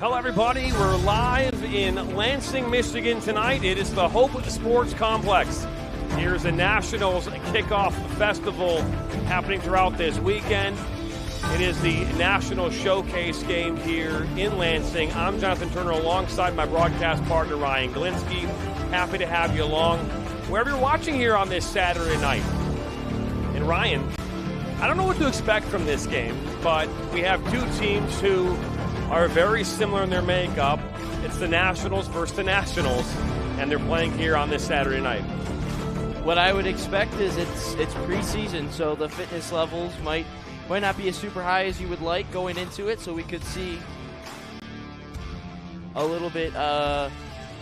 Hello, everybody. We're live in Lansing, Michigan tonight. It is the Hope Sports Complex. Here's the Nationals Kickoff Festival happening throughout this weekend. It is the National Showcase game here in Lansing. I'm Jonathan Turner alongside my broadcast partner, Ryan Galinsky. Happy to have you along wherever you're watching here on this Saturday night. And Ryan, I don't know what to expect from this game, but we have two teams who are very similar in their makeup. It's the Nationals versus the Nationals, and they're playing here on this Saturday night. What I would expect is it's preseason, so the fitness levels might not be as super high as you would like going into it, so we could see a little bit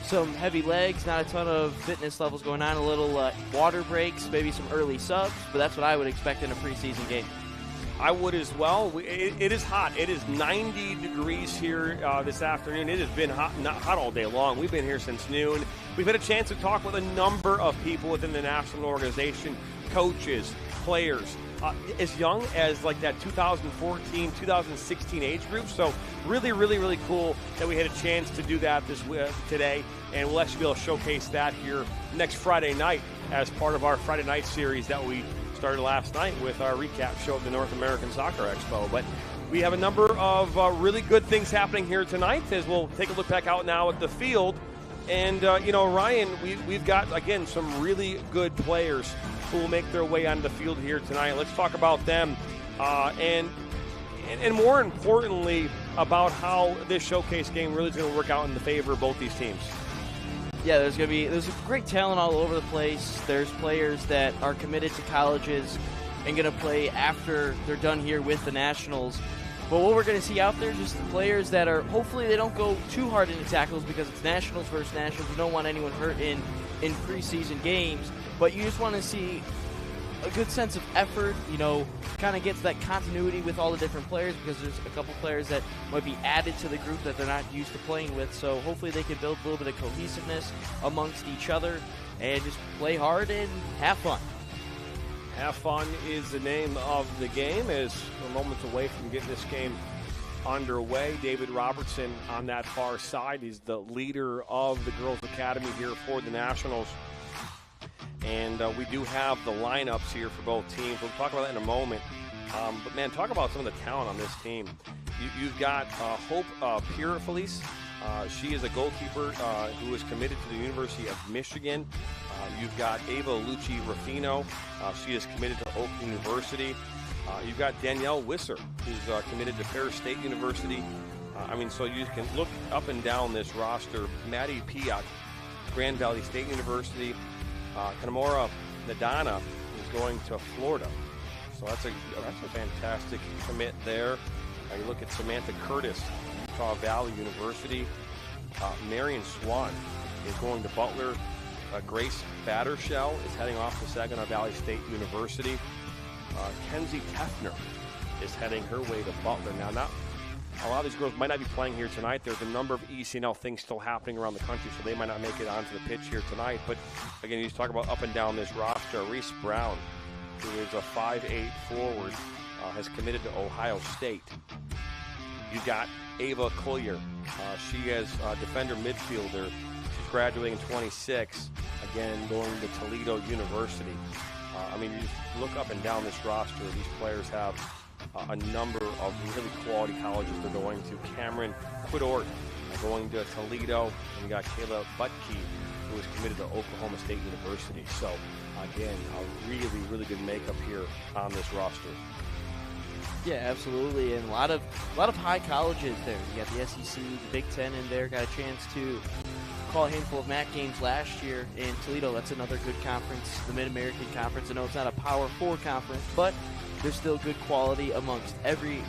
some heavy legs, not a ton of fitness levels going on, a little water breaks, maybe some early subs, but that's what I would expect in a preseason game. I would as well. It is hot. It is 90 degrees here this afternoon. It has been not hot all day long. We've been here since noon. We've had a chance to talk with a number of people within the national organization, coaches, players, as young as like that 2014, 2016 age group. So really, really, really cool that we had a chance to do that today. And we'll actually be able to showcase that here next Friday night as part of our Friday night series that we started last night with our recap show of the North American Soccer Expo. But we have a number of really good things happening here tonight as we'll take a look back out now at the field. And, Ryan, we've got, again, some really good players who will make their way onto the field here tonight. Let's talk about them and more importantly, about how this showcase game really is going to work out in the favor of both these teams. Yeah, there's great talent all over the place. There's players that are committed to colleges and going to play after they're done here with the Nationals. But what we're going to see out there is just the players that are, hopefully they don't go too hard into tackles because it's Nationals versus Nationals. You don't want anyone hurt in preseason games. But you just want to see a good sense of effort, kind of gets that continuity with all the different players because there's a couple players that might be added to the group that they're not used to playing with. So hopefully they can build a little bit of cohesiveness amongst each other and just play hard and have fun. Have fun is the name of the game as we're moments away from getting this game underway. David Robertson on that far side. He's the leader of the Girls Academy here for the Nationals. And we do have the lineups here for both teams. We'll talk about that in a moment. But, man, talk about some of the talent on this team. You've got Hope Pierre-Felice. She is a goalkeeper who is committed to the University of Michigan. You've got Ava Lucci-Ruffino. She is committed to Oak University. You've got Danielle Wisser, who's committed to Ferris State University. So you can look up and down this roster. Maddie Piat, Grand Valley State University. Kanamora Nadana is going to Florida. So that's a fantastic commit there. You look at Samantha Curtis, Utah Valley University. Marion Swan is going to Butler. Grace Battershell is heading off to Saginaw Valley State University. Kenzie Tefner is heading her way to Butler. Now, a lot of these girls might not be playing here tonight. There's a number of ECNL things still happening around the country, so they might not make it onto the pitch here tonight. But, again, you just talk about up and down this roster. Reese Brown, who is a 5'8 forward, has committed to Ohio State. You've got Ava Collier. She is a defender midfielder. She's graduating in 26, again, going to Toledo University. You just look up and down this roster. These players have a number of really quality colleges they're going to. Cameron Quidort going to Toledo. And you got Kayla Butke, who is committed to Oklahoma State University. So, again, a really, really good makeup here on this roster. Yeah, absolutely, and a lot of high colleges there. You got the SEC, the Big Ten in there. Got a chance to call a handful of MAC games last year in Toledo. That's another good conference, the Mid-American Conference. I know it's not a Power 4 conference, but there's still good quality amongst every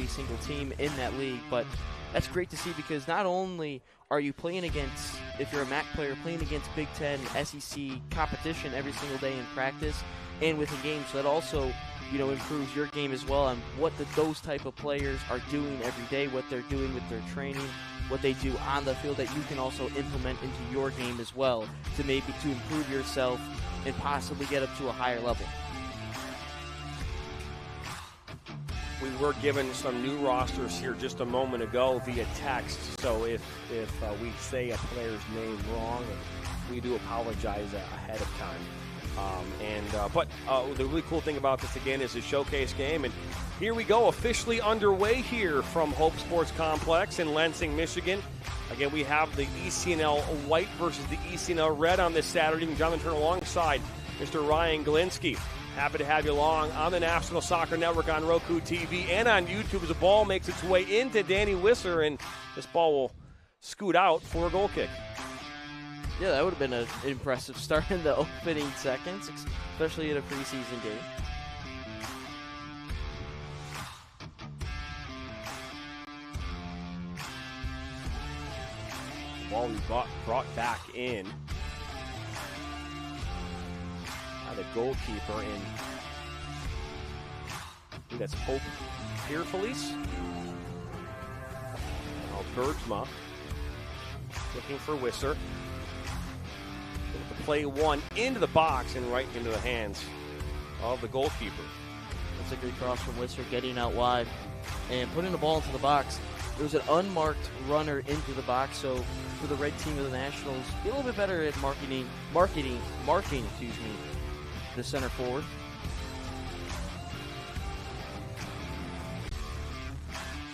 single team in that league. But that's great to see because not only are you playing against, if you're a MAC player, playing against Big Ten, SEC competition every single day in practice and within games, so that also improves your game as well on what those type of players are doing every day, what they're doing with their training, what they do on the field that you can also implement into your game as well to improve yourself and possibly get up to a higher level. we were given some new rosters here just a moment ago via text. So if we say a player's name wrong, we do apologize ahead of time. But the really cool thing about this, again, is a showcase game. And here we go, officially underway here from Hope Sports Complex in Lansing, Michigan. Again, we have the ECNL White versus the ECNL Red on this Saturday. Jonathan Turner alongside Mr. Ryan Galinsky. Happy to have you along on the National Soccer Network on Roku TV and on YouTube as the ball makes its way into Danny Wisser, and this ball will scoot out for a goal kick. Yeah, that would have been an impressive start in the opening seconds, especially in a preseason game. The ball we brought back in by the goalkeeper, and I think that's Hope Pierfelice. Now Bergsma looking for Wisser. To play one into the box and right into the hands of the goalkeeper. That's a good cross from Wisser, getting out wide and putting the ball into the box. There was an unmarked runner into the box, so for the red team of the Nationals, be a little bit better at marking, the center forward.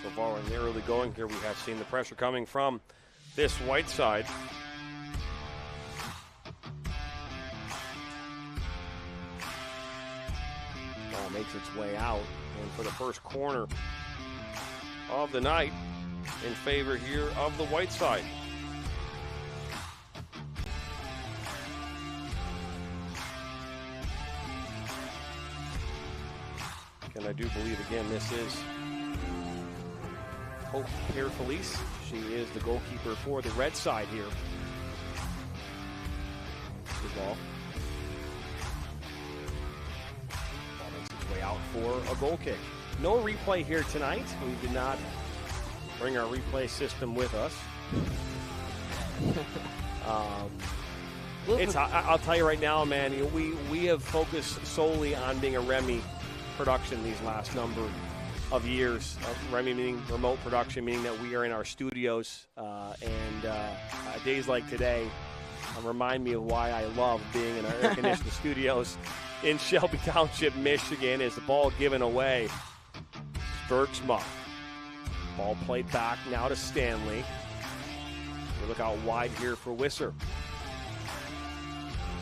So far in the early going here, we have seen the pressure coming from this White side. Ball makes its way out, and for the first corner of the night in favor here of the White side. And I do believe, again, this is Hope Pierfelice. She is the goalkeeper for the red side here. Good ball. Ball makes its way out for a goal kick. No replay here tonight. We did not bring our replay system with us. I'll tell you right now, man, we have focused solely on being a Remy production these last number of years. Remy meaning remote production, meaning that we are in our studios. Days like today remind me of why I love being in our air-conditioned studios in Shelby Township, Michigan. Is the ball given away? Bergsma. Ball played back now to Stanley. We look out wide here for Wisser.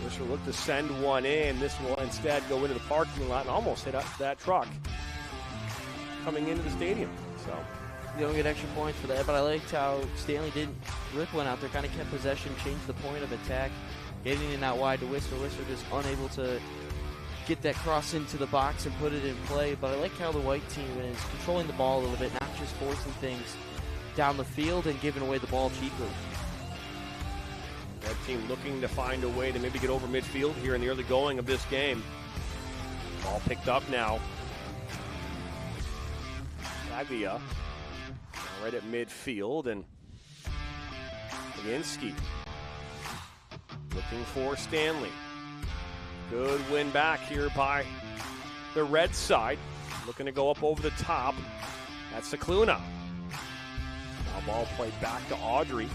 Wisser looked to send one in. This will instead go into the parking lot and almost hit up that truck coming into the stadium. So you don't get extra points for that, but I liked how Stanley didn't rip one out there, kind of kept possession, changed the point of attack, getting it out wide to Wisser. Wisser just unable to get that cross into the box and put it in play. But I like how the white team is controlling the ball a little bit, not just forcing things down the field and giving away the ball cheaply. Red team looking to find a way to maybe get over midfield here in the early going of this game. Ball picked up now. Taglia right at midfield, and Galinsky looking for Stanley. Good win back here by the red side. Looking to go up over the top. That's Cicluna. Now ball played back to Audrey.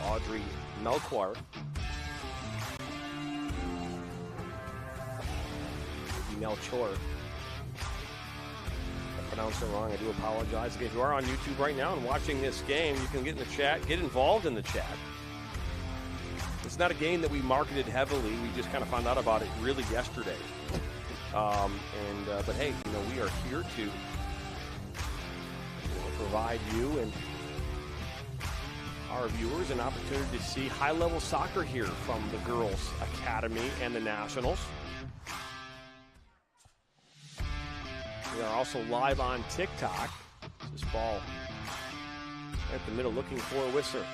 Audrey Melchior. Melchior. If I pronounced it wrong, I do apologize. If you are on YouTube right now and watching this game, you can get in the chat, get involved in the chat. It's not a game that we marketed heavily. We just kind of found out about it really yesterday. But hey, we are here to provide you and our viewers an opportunity to see high-level soccer here from the Girls Academy and the Nationals. We are also live on TikTok. This ball at the middle looking for Wisser.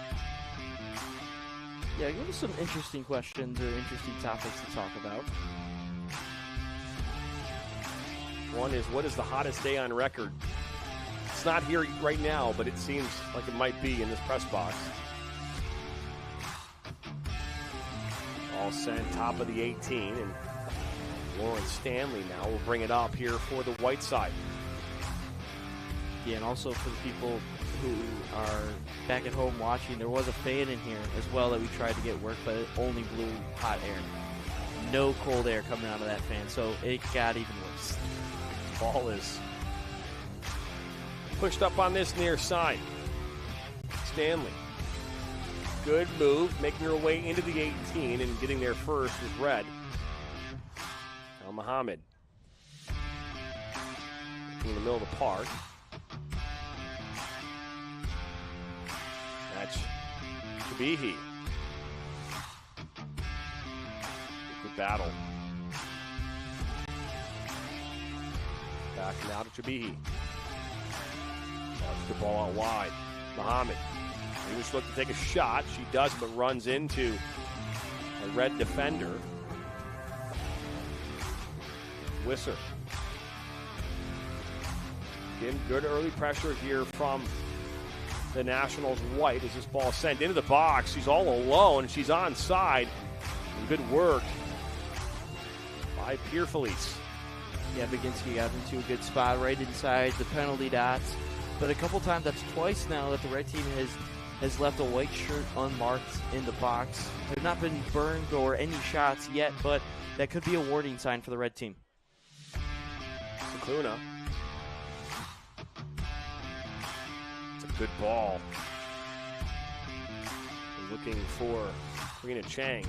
Yeah, give us some interesting questions or interesting topics to talk about. One is, what is the hottest day on record? It's not here right now, but it seems like it might be in this press box. Ball sent top of the 18, and Lawrence Stanley now will bring it up here for the white side. Yeah, and also for the people who are back at home watching, there was a fan in here as well that we tried to get work, but it only blew hot air. No cold air coming out of that fan, so it got even worse. Ball is pushed up on this near side. Stanley. Good move, making her way into the 18 and getting there first with Red. Now Muhammad. In the middle of the park. That's Shabihi. Good battle. Back now to Shabihi. Watch the ball out wide. Muhammad. He was looking to take a shot. She does, but runs into a Red defender. Wisser. Again, good early pressure here from the Nationals white as this ball is sent into the box. She's all alone. She's onside. And good work by Pierre-Felice. Yeah, Baginski got into a good spot right inside the penalty dots. But a couple times, that's twice now that the red team has left a white shirt unmarked in the box. They've not been burned or any shots yet, but that could be a warning sign for the red team. Cicluna. It's a good ball. They're looking for Karina Chang.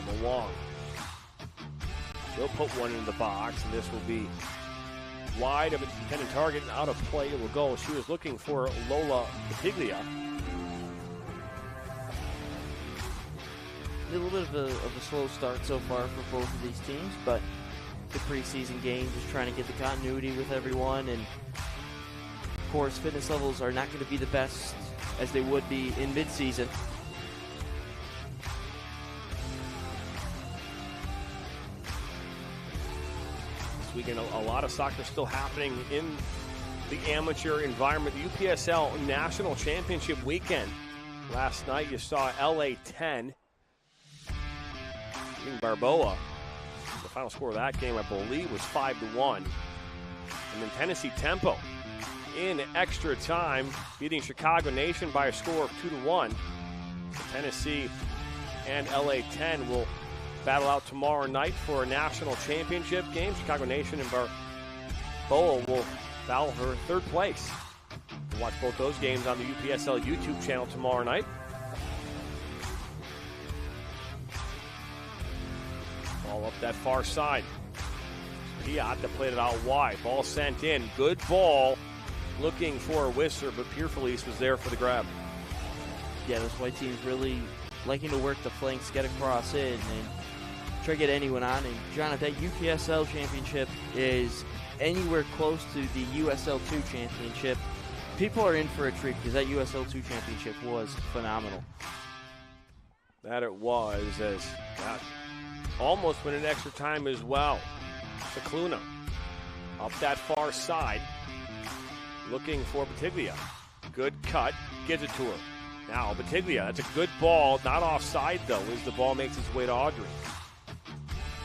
Emma Wong. They'll put one in the box, and this will be wide of its intended target and out of play. It will go. She was looking for Lola Batiglia. A little bit of a slow start so far for both of these teams, but the preseason game, just trying to get the continuity with everyone. And, of course, fitness levels are not going to be the best as they would be in midseason. Weekend, a lot of soccer still happening in the amateur environment. The UPSL National Championship weekend. Last night you saw LA 10 beating Barboa. The final score of that game, I believe, was 5-1. And then Tennessee Tempo in extra time, beating Chicago Nation by a score of 2-1. So Tennessee and LA 10 will battle out tomorrow night for a national championship game. Chicago Nation and Balboa will battle for third place. We'll watch both those games on the UPSL YouTube channel tomorrow night. Ball up that far side. Piat that played it out wide. Ball sent in. Good ball. Looking for a Wisser, but Pierre-Felice was there for the grab. Yeah, this white team's really liking to work the flanks, get across in, and try to get anyone on. And John, if that UPSL championship is anywhere close to the USL2 championship, people are in for a treat because that USL2 championship was phenomenal. That it was, as that almost went in extra time as well. Cicluna up that far side, looking for Batiglia. Good cut, gives it to her. Now Batiglia, that's a good ball, not offside though, as the ball makes its way to Audrey.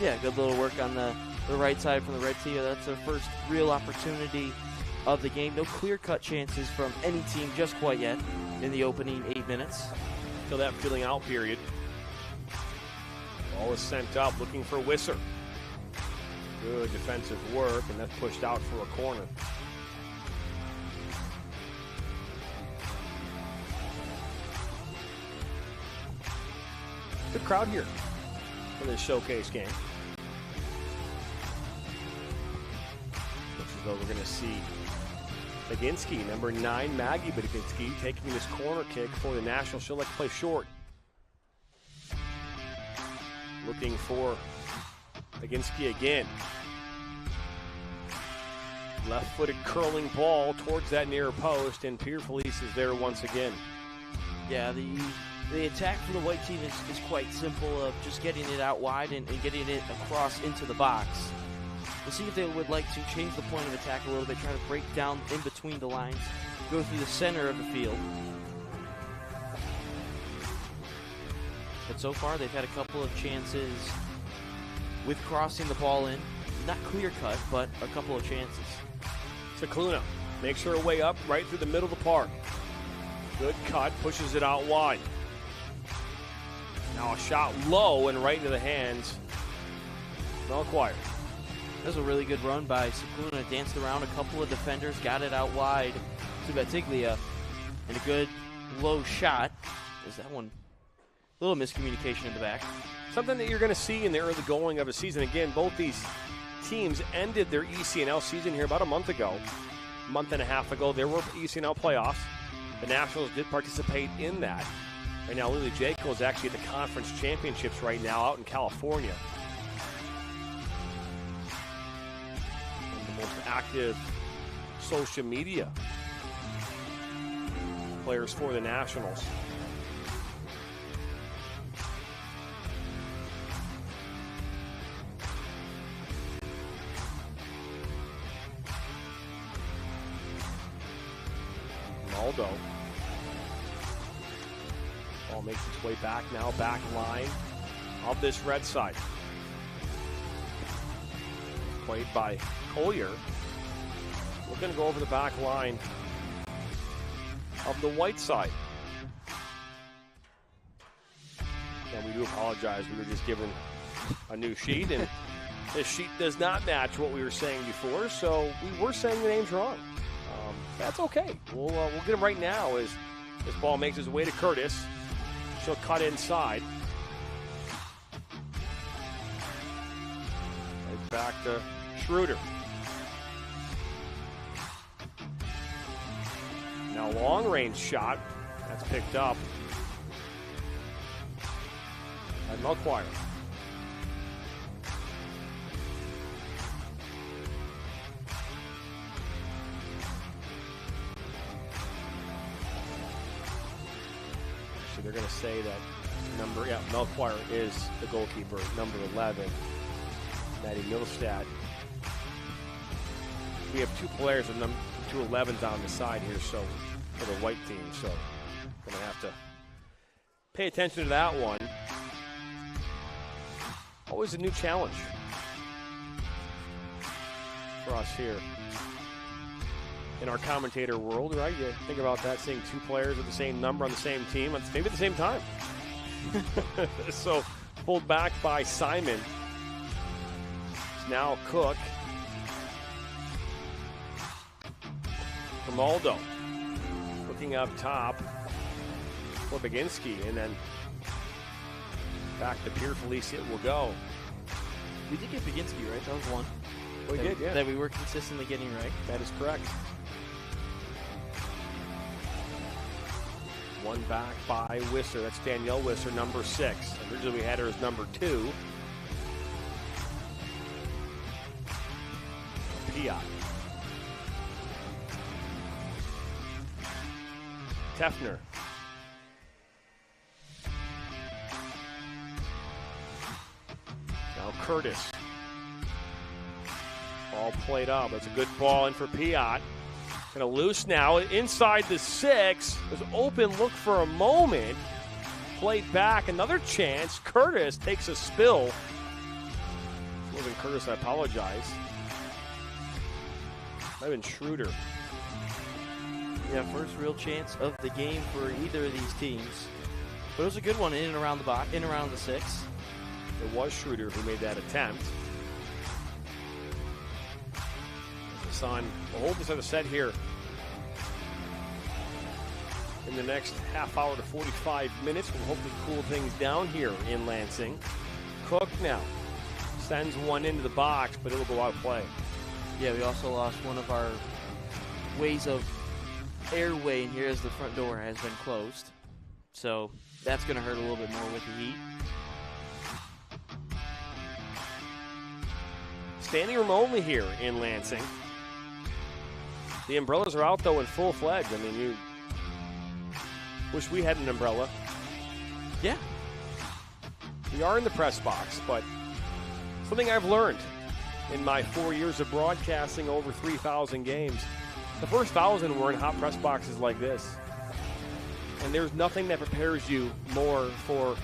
Yeah, good little work on the right side from the red team. That's their first real opportunity of the game. No clear-cut chances from any team just quite yet in the opening 8 minutes. Till that filling out period. Ball is sent up, looking for Wisser. Good defensive work, and that's pushed out for a corner. Good crowd here for this showcase game. Looks as though we're going to see Baginski, number 9, Maggie Baginski, taking this corner kick for the National. She'll like to play short. Looking for Baginski again. Left-footed curling ball towards that near post, and Pierre-Felice is there once again. Yeah, the attack for the white team is quite simple, of just getting it out wide and getting it across into the box. We'll see if they would like to change the point of attack a little bit, try to break down in between the lines, go through the center of the field. But so far, they've had a couple of chances with crossing the ball in. Not clear-cut, but a couple of chances. Cicluna makes her way up right through the middle of the park. Good cut, pushes it out wide. Now a shot low and right into the hands. Not acquired. That was a really good run by Cicluna. Danced around a couple of defenders, got it out wide to Batiglia. And a good low shot. Is that one? A little miscommunication in the back. Something that you're going to see in the early going of a season. Again, both these teams ended their ECNL season here about a month and a half ago. There were ECNL playoffs. The Nationals did participate in that. Right now, Lily Jaco is actually at the conference championships right now out in California. One of the most active social media players for the Nationals. Aldo. Ball makes its way back now, back line of this red side. Played by Collier. We're going to go over the back line of the white side. And we do apologize. We were just given a new sheet, and this sheet does not match what we were saying before, so we were saying the names wrong. That's okay. We'll get him right now as this ball makes its way to Curtis. She'll cut inside. Right back to Schroeder. Now long range shot. That's picked up by Melchior. They're going to say that Melchior is the goalkeeper, number 11. Maddie Middlestad. We have two players with two 11s on the side here, so for the white team. So going to have to pay attention to that one. Always a new challenge for us here in our commentator world, right? You think about that, seeing two players with the same number on the same team, maybe at the same time. So pulled back by Simon. It's now Cook. From Aldo. Looking up top for Baginski, and then back to Pierre Felicia will go. We did get Baginski, right? That was one. We did, yeah. That we were consistently getting right. That is correct. One back by Wisser. That's Danielle Wisser, number 6. Originally we had her as number 2. Piat. Tefner. Now Curtis. Ball played up. That's a good ball in for Piat. Kind of loose now. Inside the 6. Was open look for a moment. Played back. Another chance. Curtis takes a spill. More than Curtis, I apologize. Might have been Schroeder. Yeah, first real chance of the game for either of these teams. But it was a good one in and around the box, in and around the 6. It was Schroeder who made that attempt. We'll hold this other set here in the next half hour to 45 minutes. We'll hopefully cool things down here in Lansing. Cook now sends one into the box, but it'll go out of play. Yeah, we also lost one of our ways of airway in here as the front door has been closed. So that's going to hurt a little bit more with the heat. Standing room only here in Lansing. The umbrellas are out, though, in full-fledged. I mean, you wish we had an umbrella. Yeah. We are in the press box, but something I've learned in my 4 years of broadcasting over 3,000 games, the first 1,000 were in hot press boxes like this. And there's nothing that prepares you more for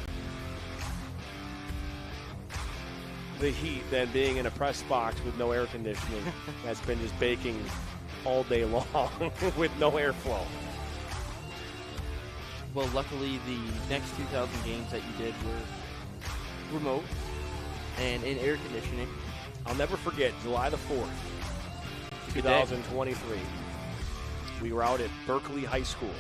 the heat than being in a press box with no air conditioning that's been just baking all day long with no airflow. Well, luckily, the next 2,000 games that you did were remote and in air conditioning. I'll never forget July the 4th, 2023. We were out at Berkeley High School,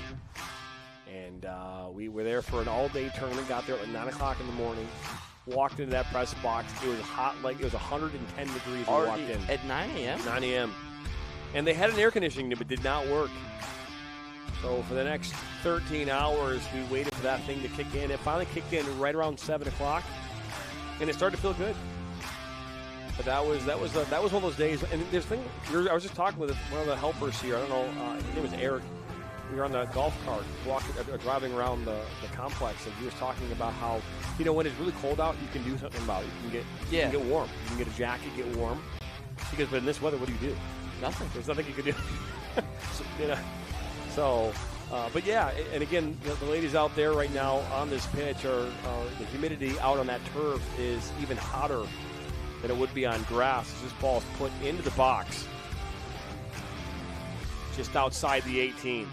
and we were there for an all-day tournament. Got there at 9 o'clock in the morning. Walked into that press box. It was hot, like it was 110 degrees when we walked in. At 9 a.m.? 9 a.m. And they had an air conditioning, but it did not work. So for the next 13 hours, we waited for that thing to kick in. It finally kicked in right around 7 o'clock, and it started to feel good. But that was one of those days. And this thing, I was just talking with one of the helpers here. I don't know, his name was Eric. We were on the golf cart, driving around the complex, and he was talking about how, when it's really cold out, you can do something about it. You can get warm. You can get a jacket, get warm. Because, but in this weather, what do you do? Nothing. There's nothing you can do. But yeah, and again, the ladies out there right now on this pitch the humidity out on that turf is even hotter than it would be on grass. As this ball is put into the box just outside the 18.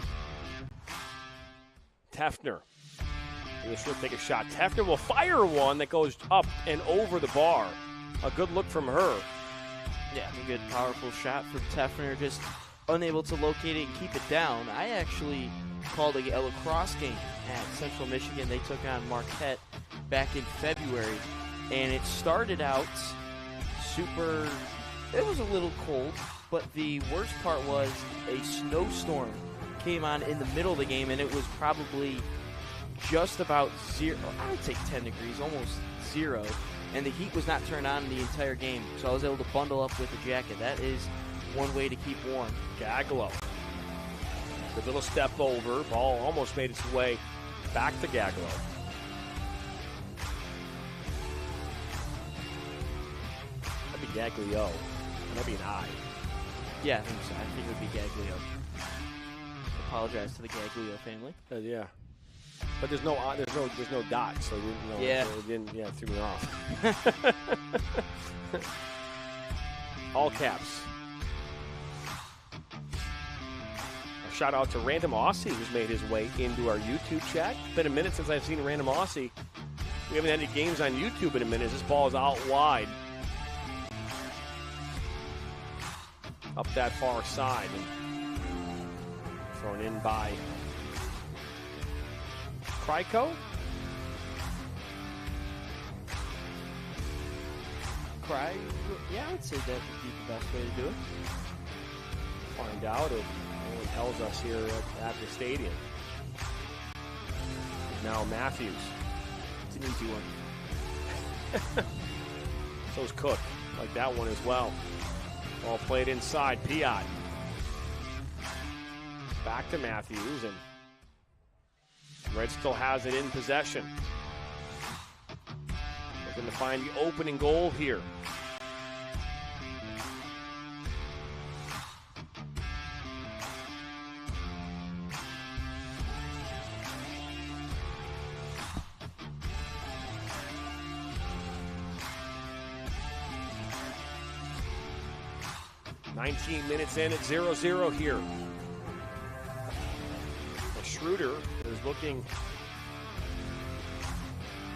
Tefner. She'll take a shot. Tefner will fire one that goes up and over the bar. A good look from her. Yeah, a good, powerful shot from Tefner. Just unable to locate it and keep it down. I actually called a lacrosse game at Central Michigan. They took on Marquette back in February, and it started out super. It was a little cold, but the worst part was a snowstorm came on in the middle of the game, and it was probably just about zero. I would say 10 degrees, almost zero, and the heat was not turned on the entire game. So I was able to bundle up with a jacket. That is one way to keep warm. Gaglow. The little step over. Ball almost made its way back to Gaglow. That'd be Gaglio. That'd be an I. Yeah, I think so. I think it would be Gaglio. Apologize to the Gaglio family. Yeah. But there's no dot, so it didn't threw me off. All caps. A shout out to Random Aussie, who's made his way into our YouTube chat. It's been a minute since I've seen Random Aussie. We haven't had any games on YouTube in a minute. This ball is out wide. Up that far side. And thrown in by Kryko? Yeah, I would say that would be the best way to do it. Find out if anyone tells us here at the stadium. Now Matthews. It's an easy one. So's Cook. Like that one as well. Ball played inside. Piot. Back to Matthews, and Red still has it in possession. Looking to find the opening goal here. "19 minutes in at 0-0 here. Schroeder is looking to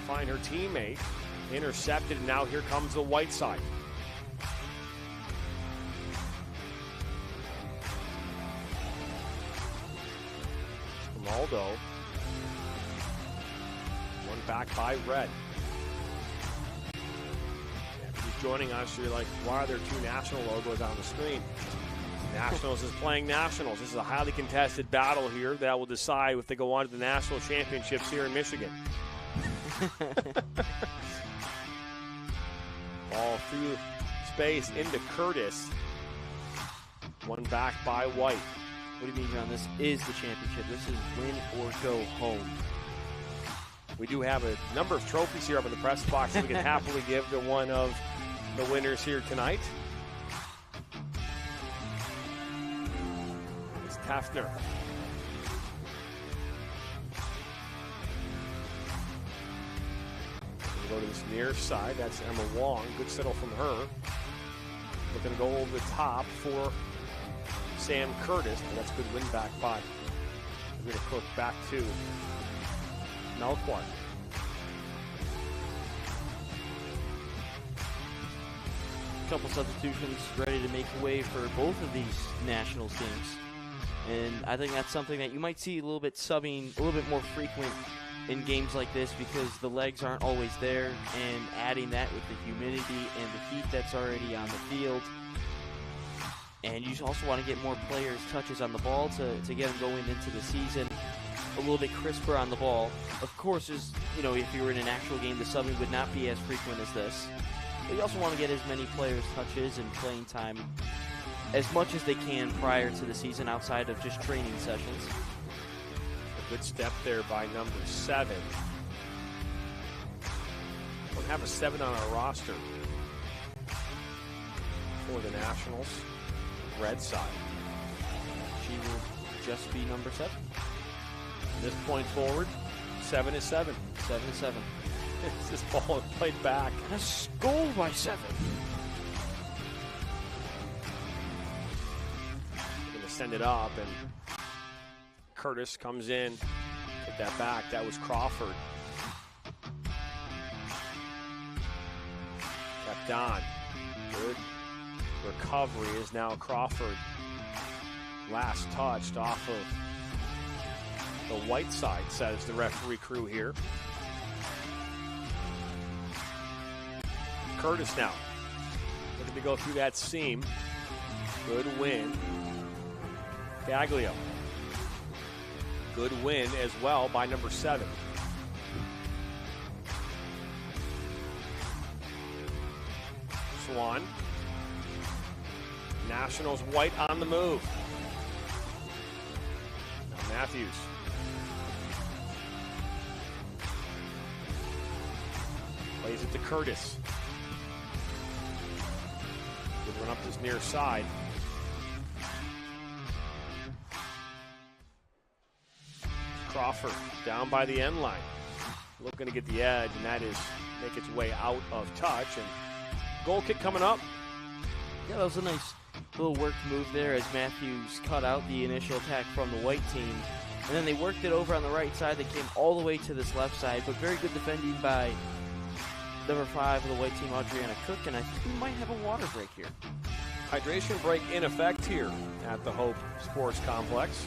find her teammate. Intercepted, and now here comes the white side. Ronaldo. One back by Red. If you're joining us, you're like, why are there two national logos on the screen? Nationals is playing Nationals. This is a highly contested battle here that will decide if they go on to the national championships here in Michigan. Ball through space into Curtis. One back by White. What do you mean, John? This is the championship. This is win or go home. We do have a number of trophies here up in the press box that we can happily give to one of the winners here tonight. Tefner. Go to this near side. That's Emma Wong. Good settle from her. Looking to go over the top for Sam Curtis. But that's good win back by Rita Cook back to Melquart. Couple substitutions ready to make way for both of these Nationals teams. And I think that's something that you might see a little bit subbing, a little bit more frequent in games like this because the legs aren't always there, and adding that with the humidity and the heat that's already on the field. And you also want to get more players touches on the ball to get them going into the season a little bit crisper on the ball. Of course, if you were in an actual game, the subbing would not be as frequent as this. But you also want to get as many players touches and playing time as much as they can prior to the season outside of just training sessions. A good step there by number 7. Don't have a 7 on our roster for the Nationals. Red side. She will just be number 7. From this point forward, 7 is 7. 7 is 7. This ball is played back. That's goal by 7. Going to send it up, and Curtis comes in. Get that back. That was Crawford. Kept on. Good recovery is now Crawford. Last touched off of the white side, says the referee crew here. Curtis now looking to go through that seam. Good win. Gaglio. Good win as well by number 7. Swan. Nationals white on the move. Now Matthews. Plays it to Curtis. Good run up this near side. Crawford down by the end line. Looking to get the edge, and that is make its way out of touch. And goal kick coming up. Yeah, that was a nice little work move there as Matthews cut out the initial attack from the white team. And then they worked it over on the right side. They came all the way to this left side, but very good defending by number 5 of the white team, Adriana Cook, and I think we might have a water break here. Hydration break in effect here at the Hope Sports Complex.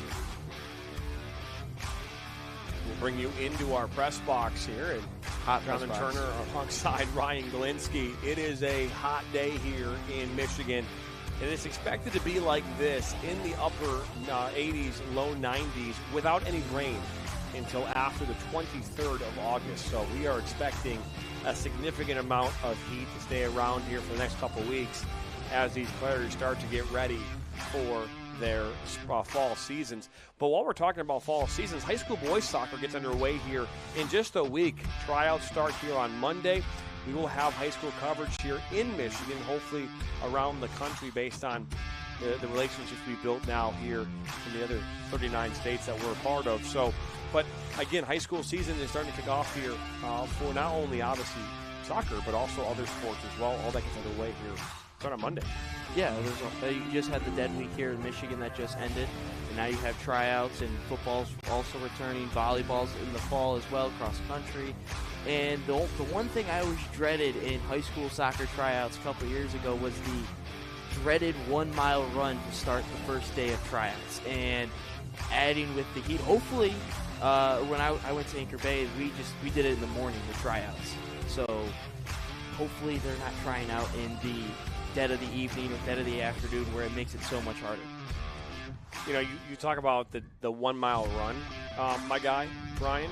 We'll bring you into our press box here, and Jonathan Turner alongside Ryan Galinsky. It is a hot day here in Michigan, and it's expected to be like this in the upper 80s, low 90s without any rain until after the 23rd of August. So we are expecting a significant amount of heat to stay around here for the next couple weeks as these players start to get ready for their fall seasons. But while we're talking about fall seasons, high school boys soccer gets underway here in just a week. Tryouts start here on Monday. We will have high school coverage here in Michigan, hopefully around the country based on the relationships we built now here in the other 39 states that we're a part of. So, but again, high school season is starting to kick off here for not only obviously soccer, but also other sports as well. All that gets underway here. Start on Monday. Yeah, you just had the dead week here in Michigan that just ended, and now you have tryouts, and football's also returning, volleyball's in the fall as well, cross country. And the one thing I always dreaded in high school soccer tryouts a couple years ago was the dreaded 1 mile run to start the first day of tryouts. And adding with the heat, hopefully, when I went to Anchor Bay, we did it in the morning, the tryouts. So hopefully they're not trying out in the dead of the evening or dead of the afternoon where it makes it so much harder. You know, you talk about the 1 mile run, my guy, Brian.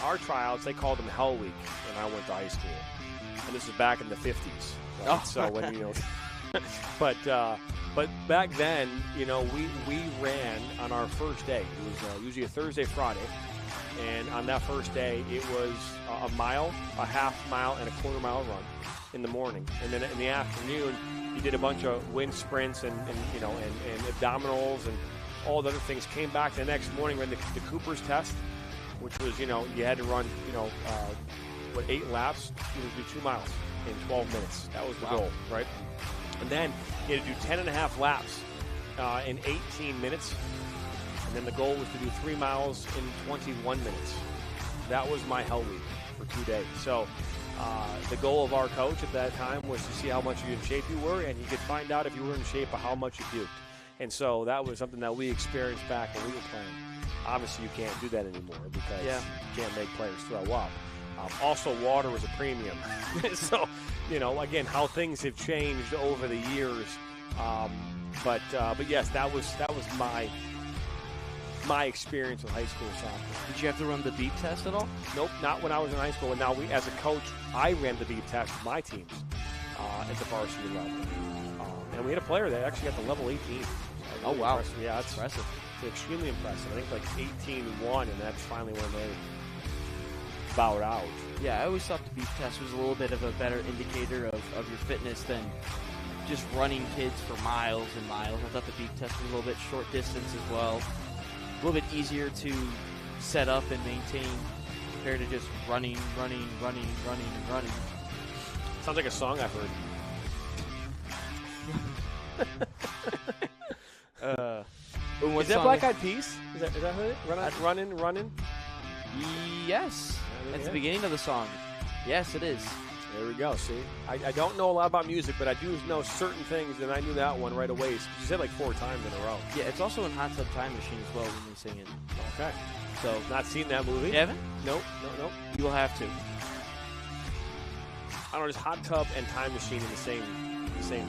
Our tryouts, they called them Hell Week when I went to high school. And this is back in the 50s. Right? Oh. So when, but back then, we ran on our first day. It was usually a Thursday, Friday. And on that first day, it was a mile, a half mile, and a quarter mile run in the morning. And then in the afternoon, you did a bunch of wind sprints and abdominals and all the other things. Came back the next morning, ran the Cooper's test, which was, you had to run, 8 laps, you had to do 2 miles in 12 minutes. That was the goal, right? And then you had to do 10.5 laps in 18 minutes. And then the goal was to do 3 miles in 21 minutes. That was my hell week for 2 days. So the goal of our coach at that time was to see how much in shape you were, and you could find out if you were in shape of how much you duked. And so that was something that we experienced back when we were playing. Obviously, you can't do that anymore because you can't make players throw up. Also, water was a premium. So, again, how things have changed over the years. But yes, that was my experience with high school soccer. Did you have to run the beep test at all? Nope, not when I was in high school. And now, as a coach, I ran the beep test with my teams at the varsity level. And we had a player that actually got to level 18. Oh, wow. Impressive. Yeah, that's impressive. It's extremely impressive. I think like 18-1, and that's finally when they bowed out. Yeah, I always thought the beep test was a little bit of a better indicator of your fitness than just running kids for miles and miles. I thought the beep test was a little bit short distance as well. A little bit easier to set up and maintain compared to just running. Sounds like a song I've heard. Is that Black Eyed Peas? Is that it? Running? Yes. That's the beginning of the song. Yes, it is. There we go. See, I don't know a lot about music, but I do know certain things, and I knew that one right away. You said like 4 times in a row. Yeah, it's also in Hot Tub Time Machine as well when we sing it. Okay. So, not seen that movie? You haven't? Nope. You will have to. I don't know, just Hot Tub and Time Machine in the same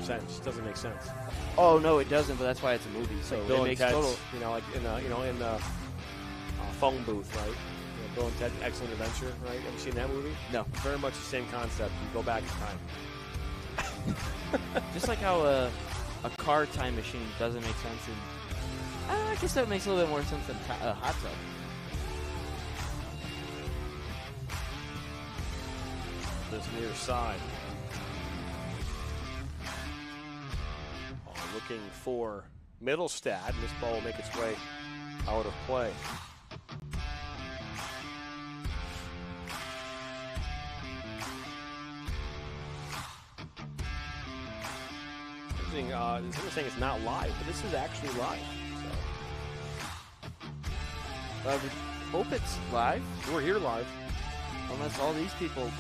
sense. It doesn't make sense. Oh no, it doesn't. But that's why it's a movie. So like Bill it makes and Ted's, total. Like in the phone booth, right? Bill and Ted's Excellent Adventure, right? Have you seen that movie? No. Very much the same concept. You go back in time. Just like how a car time machine doesn't make sense. I guess that makes a little bit more sense than a hot tub. This near side. Looking for Middlestad. This ball will make its way out of play. Someone's saying it's not live, but this is actually live. So I would hope it's live. We're here live. Unless all these people,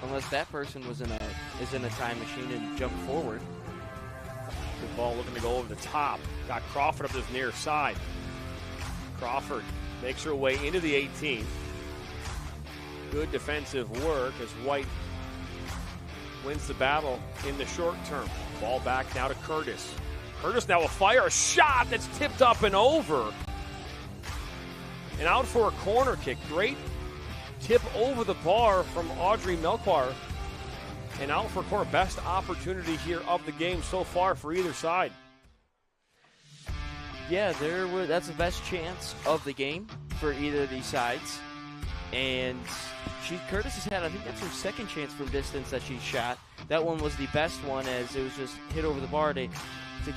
unless that person is in a time machine and jumped forward. Good ball looking to go over the top. Got Crawford up this near side. Crawford makes her way into the 18. Good defensive work as White wins the battle in the short term. Ball back now to Curtis. Curtis now will fire a shot that's tipped up and over. And out for a corner kick. Great tip over the bar from Audrey Melchior. And out for a corner. Best opportunity here of the game so far for either side. Yeah, that's the best chance of the game for either of these sides. And Curtis has had, I think that's her second chance from distance that she shot. That one was the best one as it was just hit over the bar to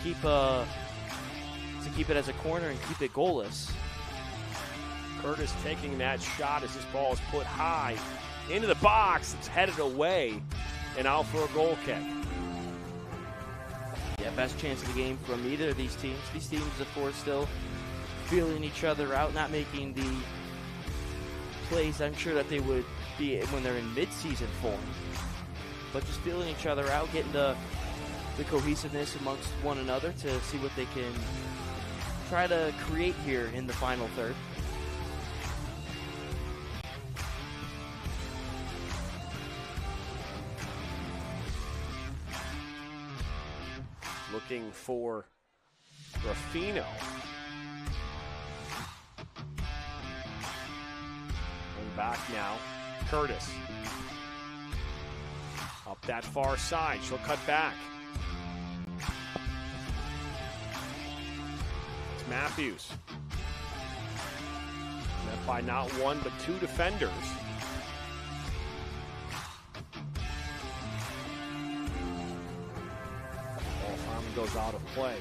keep it as a corner and keep it goalless. Curtis taking that shot as this ball is put high into the box. It's headed away and out for a goal kick. Yeah, best chance of the game from either of these teams. These teams, of course, still feeling each other out, not making the plays I'm sure that they would be when they're in mid-season form. But just feeling each other out, getting the cohesiveness amongst one another to see what they can try to create here in the final third. Looking for Ruffino. And back now, Curtis. Up that far side, she'll cut back. It's Matthews. Met by not one, but two defenders. Ball finally goes out of play.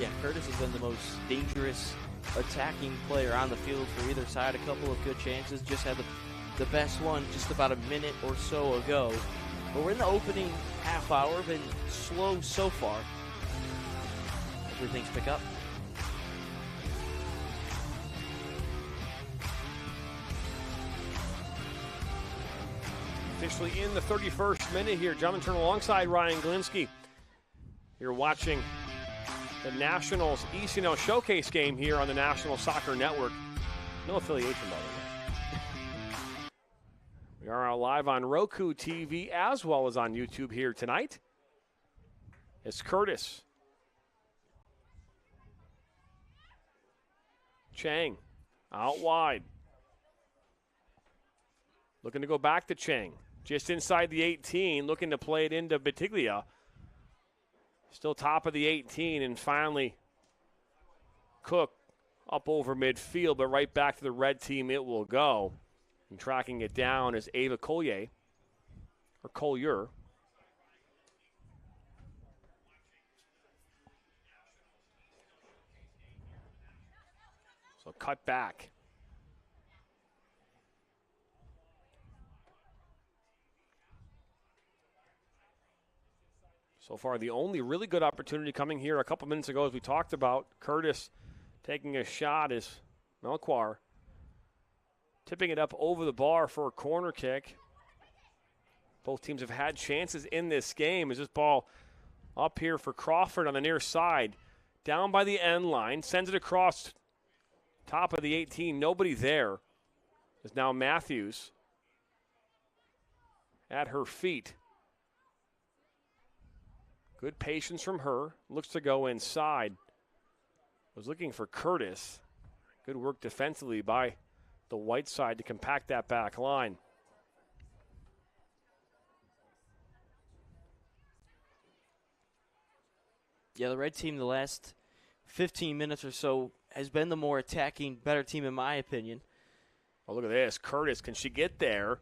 Yeah, Curtis has been the most dangerous attacking player on the field for either side. A couple of good chances. Just had the best one just about a minute or so ago. But we're in the opening half hour. Been slow so far. Hopefully things pick up. Officially in the 31st minute here. John Turner alongside Ryan Glinsky. You're watching the Nationals ECNL Showcase game here on the National Soccer Network. No affiliation, by the way. We are live on Roku TV as well as on YouTube here tonight. It's Curtis. Chang out wide. Looking to go back to Chang. Just inside the 18, looking to play it into Batiglia. Still top of the 18, and finally Cook up over midfield, but right back to the red team it will go. And tracking it down is Ava Collier, or Collier. So cut back. So far, the only really good opportunity coming here a couple minutes ago, as we talked about, Curtis taking a shot, is Melquar tipping it up over the bar for a corner kick. Both teams have had chances in this game. Is this ball up here for Crawford on the near side, down by the end line, sends it across top of the 18. Nobody there. Is now Matthews at her feet. Good patience from her. Looks to go inside. Was looking for Curtis. Good work defensively by the white side to compact that back line. Yeah, the red team the last 15 minutes or so has been the more attacking, better team in my opinion. Oh, look at this. Curtis, can she get there?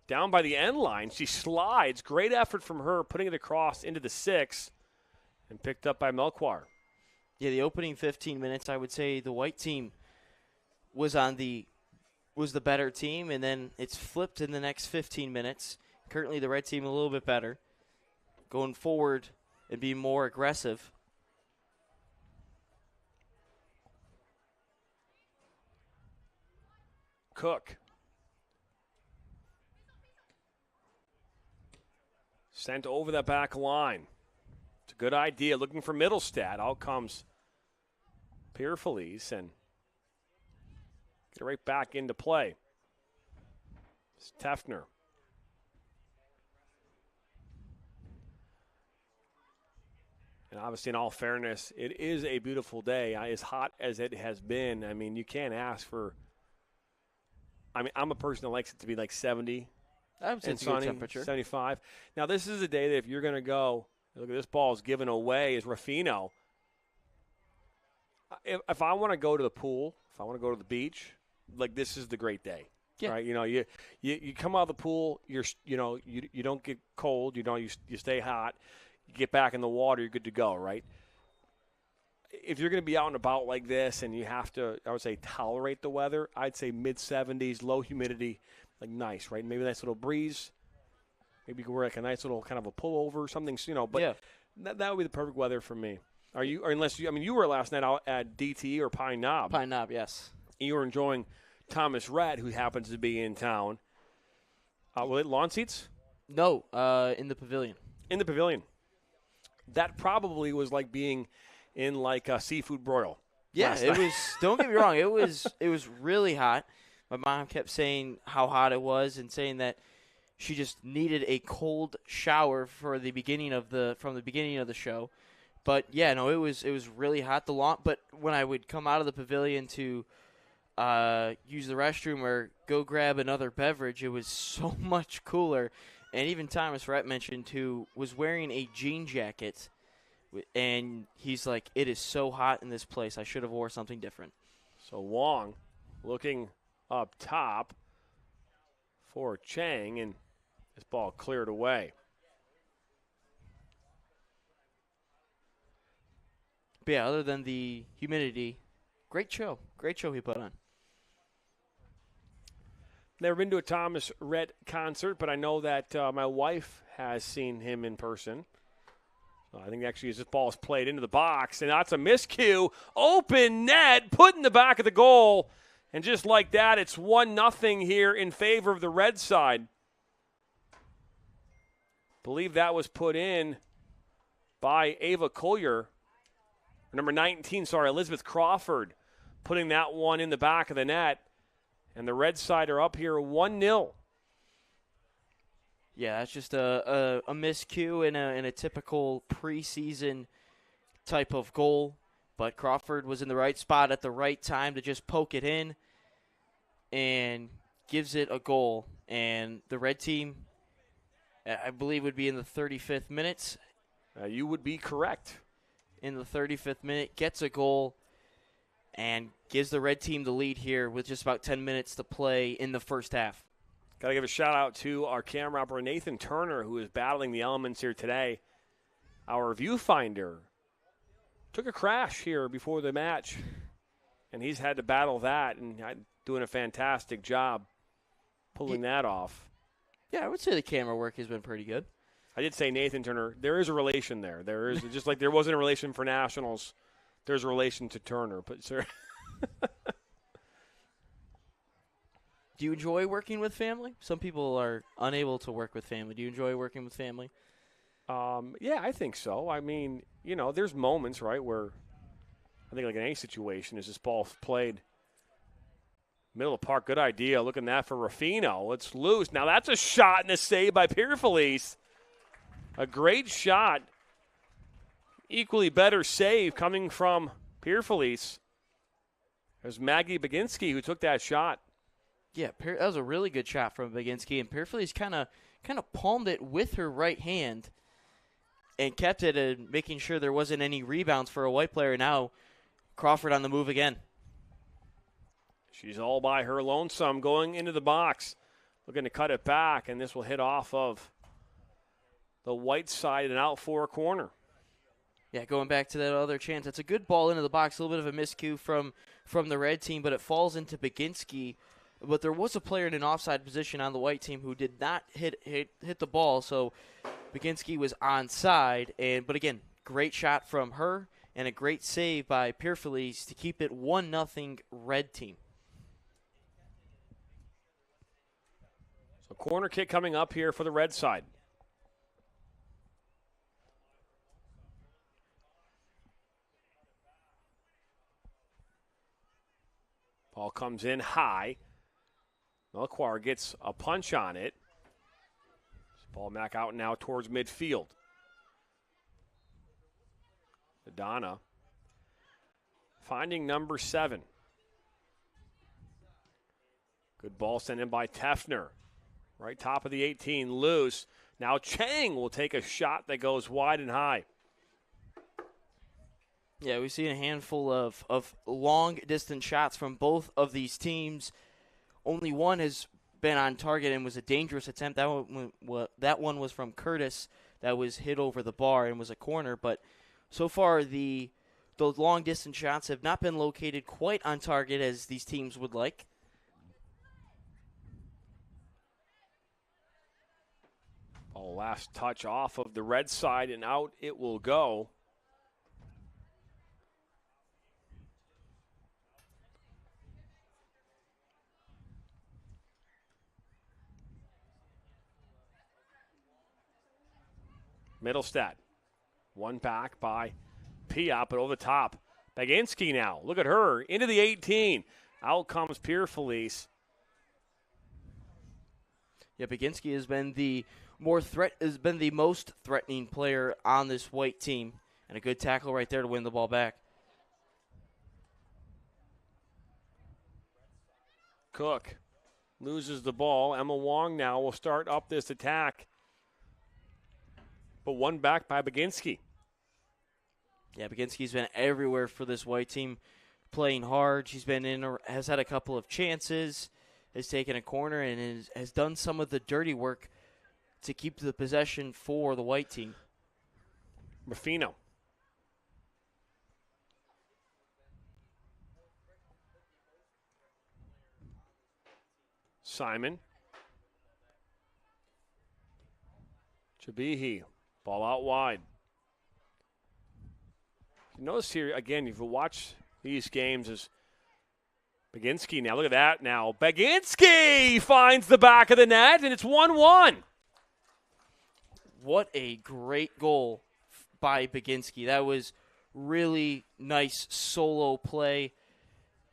Down by the end line, she slides. Great effort from her, putting it across into the 6, and picked up by Melquar. Yeah, the opening 15 minutes, I would say the white team was the better team, and then it's flipped in the next 15 minutes. Currently, the red team a little bit better, going forward and being more aggressive. Cook. Sent over the back line. It's a good idea. Looking for Middlestad. Out comes Pierre-Felice and get it right back into play. It's Tefner. And obviously, in all fairness, it is a beautiful day. As hot as it has been, I mean, you can't ask for. I mean, I'm a person that likes it to be like 70. I would say it's a good temperature. 75. Now, this is a day that if you're going to go, look at this ball is given away, is Ruffino. If I want to go to the pool, if I want to go to the beach, like this is the great day. Yeah. Right? You know, you come out of the pool, you don't get cold, you stay hot. You get back in the water, you're good to go, right? If you're going to be out and about like this and you have to, I would say, tolerate the weather, I'd say mid-70s, low humidity, like nice, right? Maybe a nice little breeze. Maybe you can wear like a nice little kind of a pullover or something, but yeah. that would be the perfect weather for me. Are you, or unless you, I mean, you were last night out at DT or Pine Knob. Pine Knob, yes. You were enjoying Thomas Rhett, who happens to be in town. Were it lawn seats? No, in the pavilion. In the pavilion. That probably was like being in like a seafood broil. Yeah, it was. Don't get me wrong. It was really hot. My mom kept saying how hot it was and saying that she just needed a cold shower from the beginning of the show. But yeah, no, it was really hot. But when I would come out of the pavilion to use the restroom or go grab another beverage, it was so much cooler. And even Thomas Rhett mentioned who was wearing a jean jacket, and he's like, "It is so hot in this place. I should have wore something different." So Wong looking up top for Chang, and this ball cleared away. But yeah, other than the humidity, Great show he put on. Never been to a Thomas Rhett concert, but I know that my wife has seen him in person. I think actually this ball is played into the box, and that's a miscue. Open net, put in the back of the goal. And just like that, it's 1-0 here in favor of the Red side. Believe that was put in by Ava Collier. Number 19, Elizabeth Crawford, putting that one in the back of the net. And the Red side are up here 1-0. Yeah, that's just a miscue in a typical preseason type of goal. But Crawford was in the right spot at the right time to just poke it in and gives it a goal. And the red team, I believe, would be in the 35th minute. You would be correct. In the 35th minute, gets a goal and gives the red team the lead here with just about 10 minutes to play in the first half. Got to give a shout-out to our camera operator, Nathan Turner, who is battling the elements here today. Our viewfinder took a crash here before the match, and he's had to battle that, and doing a fantastic job pulling that off. Yeah, I would say the camera work has been pretty good. I did say Nathan Turner. There is a relation there. There is, just like there wasn't a relation for Nationals, there's a relation to Turner. But sir, do you enjoy working with family? Some people are unable to work with family. Do you enjoy working with family? Yeah, I think so. I mean, there's moments, right, where I think like in any situation, is this ball played middle of the park, good idea. Looking at that for Ruffino. It's loose. Now that's a shot and a save by Pierfelice. A great shot. Equally better save coming from Pierfelice. There's Maggie Baginski who took that shot. Yeah, that was a really good shot from Baginski, and Pierfelice kind of palmed it with her right hand and kept it, and making sure there wasn't any rebounds for a white player. Now Crawford on the move again. She's all by her lonesome going into the box, looking to cut it back, and this will hit off of the white side and out for a corner. Yeah, going back to that other chance. That's a good ball into the box. A little bit of a miscue from the red team, but it falls into Baginski. But there was a player in an offside position on the white team who did not hit the ball, so Baginski was onside. But again, great shot from her and a great save by Pierfelice to keep it 1-0 red team. So corner kick coming up here for the red side. Ball comes in high. Melchior gets a punch on it. Ball back out now towards midfield. Donna finding number 7. Good ball sent in by Tefner. Right top of the 18, loose. Now Chang will take a shot that goes wide and high. Yeah, we've seen a handful of long-distance shots from both of these teams. Only one has been on target and was a dangerous attempt. That one was from Curtis. That was hit over the bar and was a corner. But so far, those long-distance shots have not been located quite on target as these teams would like. Last touch off of the red side, and out it will go. Middlestat. One back by Piot, but over the top. Baginski now. Look at her. Into the 18. Out comes Pierfelice. Yeah, Baginski has been the most threatening player on this white team. And a good tackle right there to win the ball back. Cook loses the ball. Emma Wong now will start up this attack. But one back by Baginski. Yeah, Baginski's been everywhere for this white team, playing hard. She's been has had a couple of chances, has taken a corner, and has done some of the dirty work to keep the possession for the white team. Ruffino. Simon. Chabihi, ball out wide. You notice here, again, if you watch these games, is Baginski now. Look at that now. Baginski finds the back of the net, and it's 1-1. What a great goal by Baginski. That was really nice solo play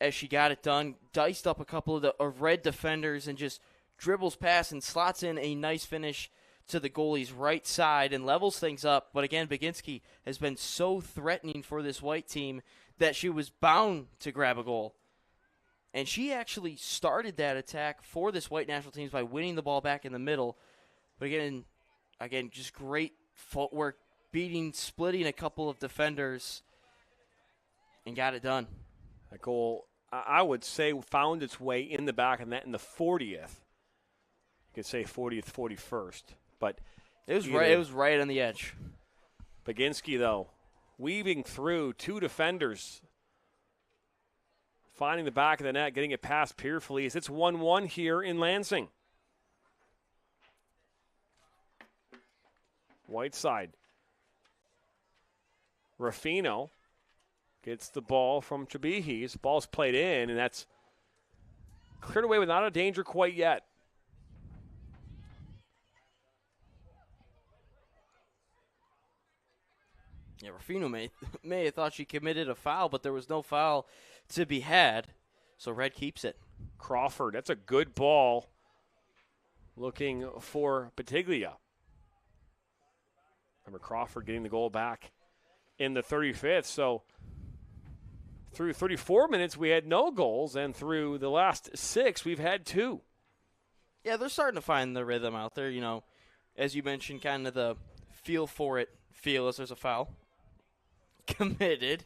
as she got it done. Diced up a couple of the red defenders and just dribbles past and slots in a nice finish to the goalie's right side and levels things up. But again, Baginski has been so threatening for this white team that she was bound to grab a goal. And she actually started that attack for this white national team by winning the ball back in the middle. But again, just great footwork, splitting a couple of defenders, and got it done. That goal, I would say, found its way in the back of the net in the 40th. You could say 40th, 41st. But it was right. It was right on the edge. Baginski, though, weaving through two defenders, finding the back of the net, getting it past Pierre-Felice. It's 1-1 here in Lansing. Whiteside. Ruffino gets the ball from Chabihi. The ball's played in, and that's cleared away without a danger quite yet. Yeah, Ruffino may have thought she committed a foul, but there was no foul to be had, so Red keeps it. Crawford, that's a good ball. Looking for Batiglia. Remember Crawford getting the goal back in the 35th. So through 34 minutes, we had no goals, and through the last 6, we've had 2. Yeah, they're starting to find the rhythm out there. You know, as you mentioned, kind of the feel for it feel as there's a foul. Committed.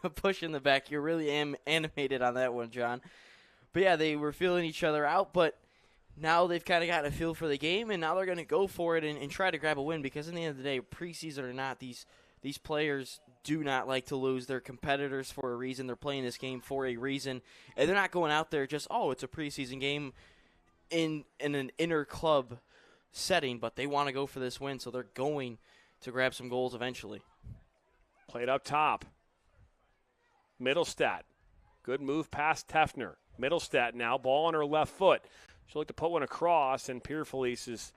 A push in the back. You're really animated on that one, John. But yeah, they were feeling each other out, but now they've kind of got a feel for the game, and now they're going to go for it and try to grab a win, because in the end of the day, preseason or not, these players do not like to lose. They're competitors for a reason. They're playing this game for a reason, and they're not going out there just, it's a preseason game in an inter-club setting, but they want to go for this win, so they're going to grab some goals eventually. Played up top. Middlestat. Good move past Tefner. Middlestat now, ball on her left foot. She'll like to put one across, and Pierre-Felice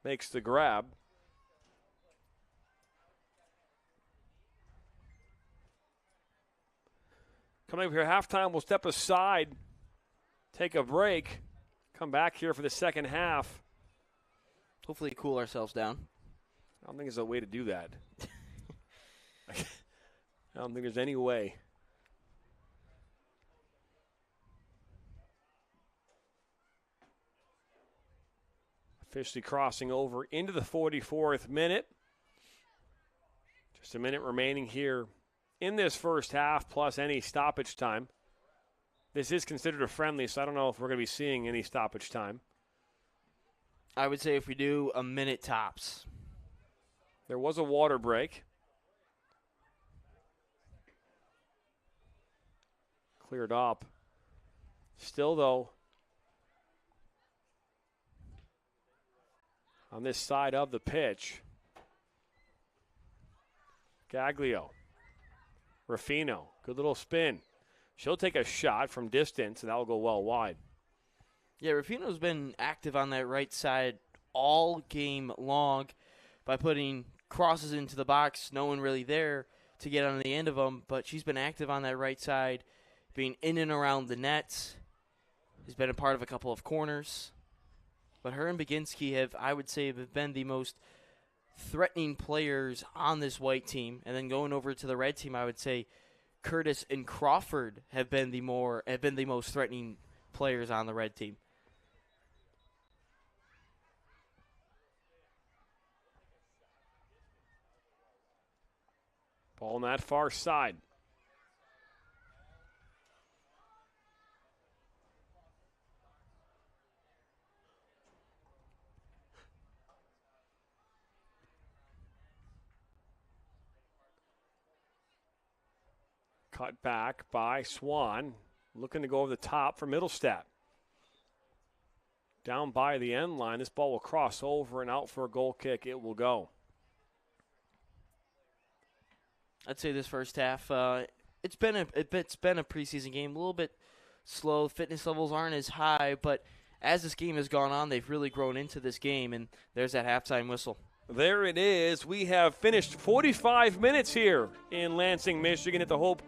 makes the grab. Coming up here, halftime, we'll step aside, take a break, come back here for the second half. Hopefully cool ourselves down. I don't think there's a way to do that. I don't think there's any way. Officially crossing over into the 44th minute. Just a minute remaining here in this first half, plus any stoppage time. This is considered a friendly, so I don't know if we're going to be seeing any stoppage time. I would say if we do, a minute tops. There was a water break. Cleared up. Still, though, on this side of the pitch, Gaglio. Ruffino. Good little spin. She'll take a shot from distance, and that will go well wide. Yeah, Ruffino's been active on that right side all game long by putting crosses into the box. No one really there to get on the end of them, but she's been active on that right side, being in and around the net. Has been a part of a couple of corners. But her and Baginski have, I would say, have been the most threatening players on this white team. And then going over to the red team, I would say Curtis and Crawford have been the most threatening players on the red team. Ball on that far side. Cut back by Swan. looking to go over the top for Middlestat. Down by the end line, this ball will cross over and out for a goal kick. It will go. I'd say this first half, it's been a preseason game, a little bit slow. Fitness levels aren't as high, but as this game has gone on, they've really grown into this game, and there's that halftime whistle. There it is. We have finished 45 minutes here in Lansing, Michigan at the Hope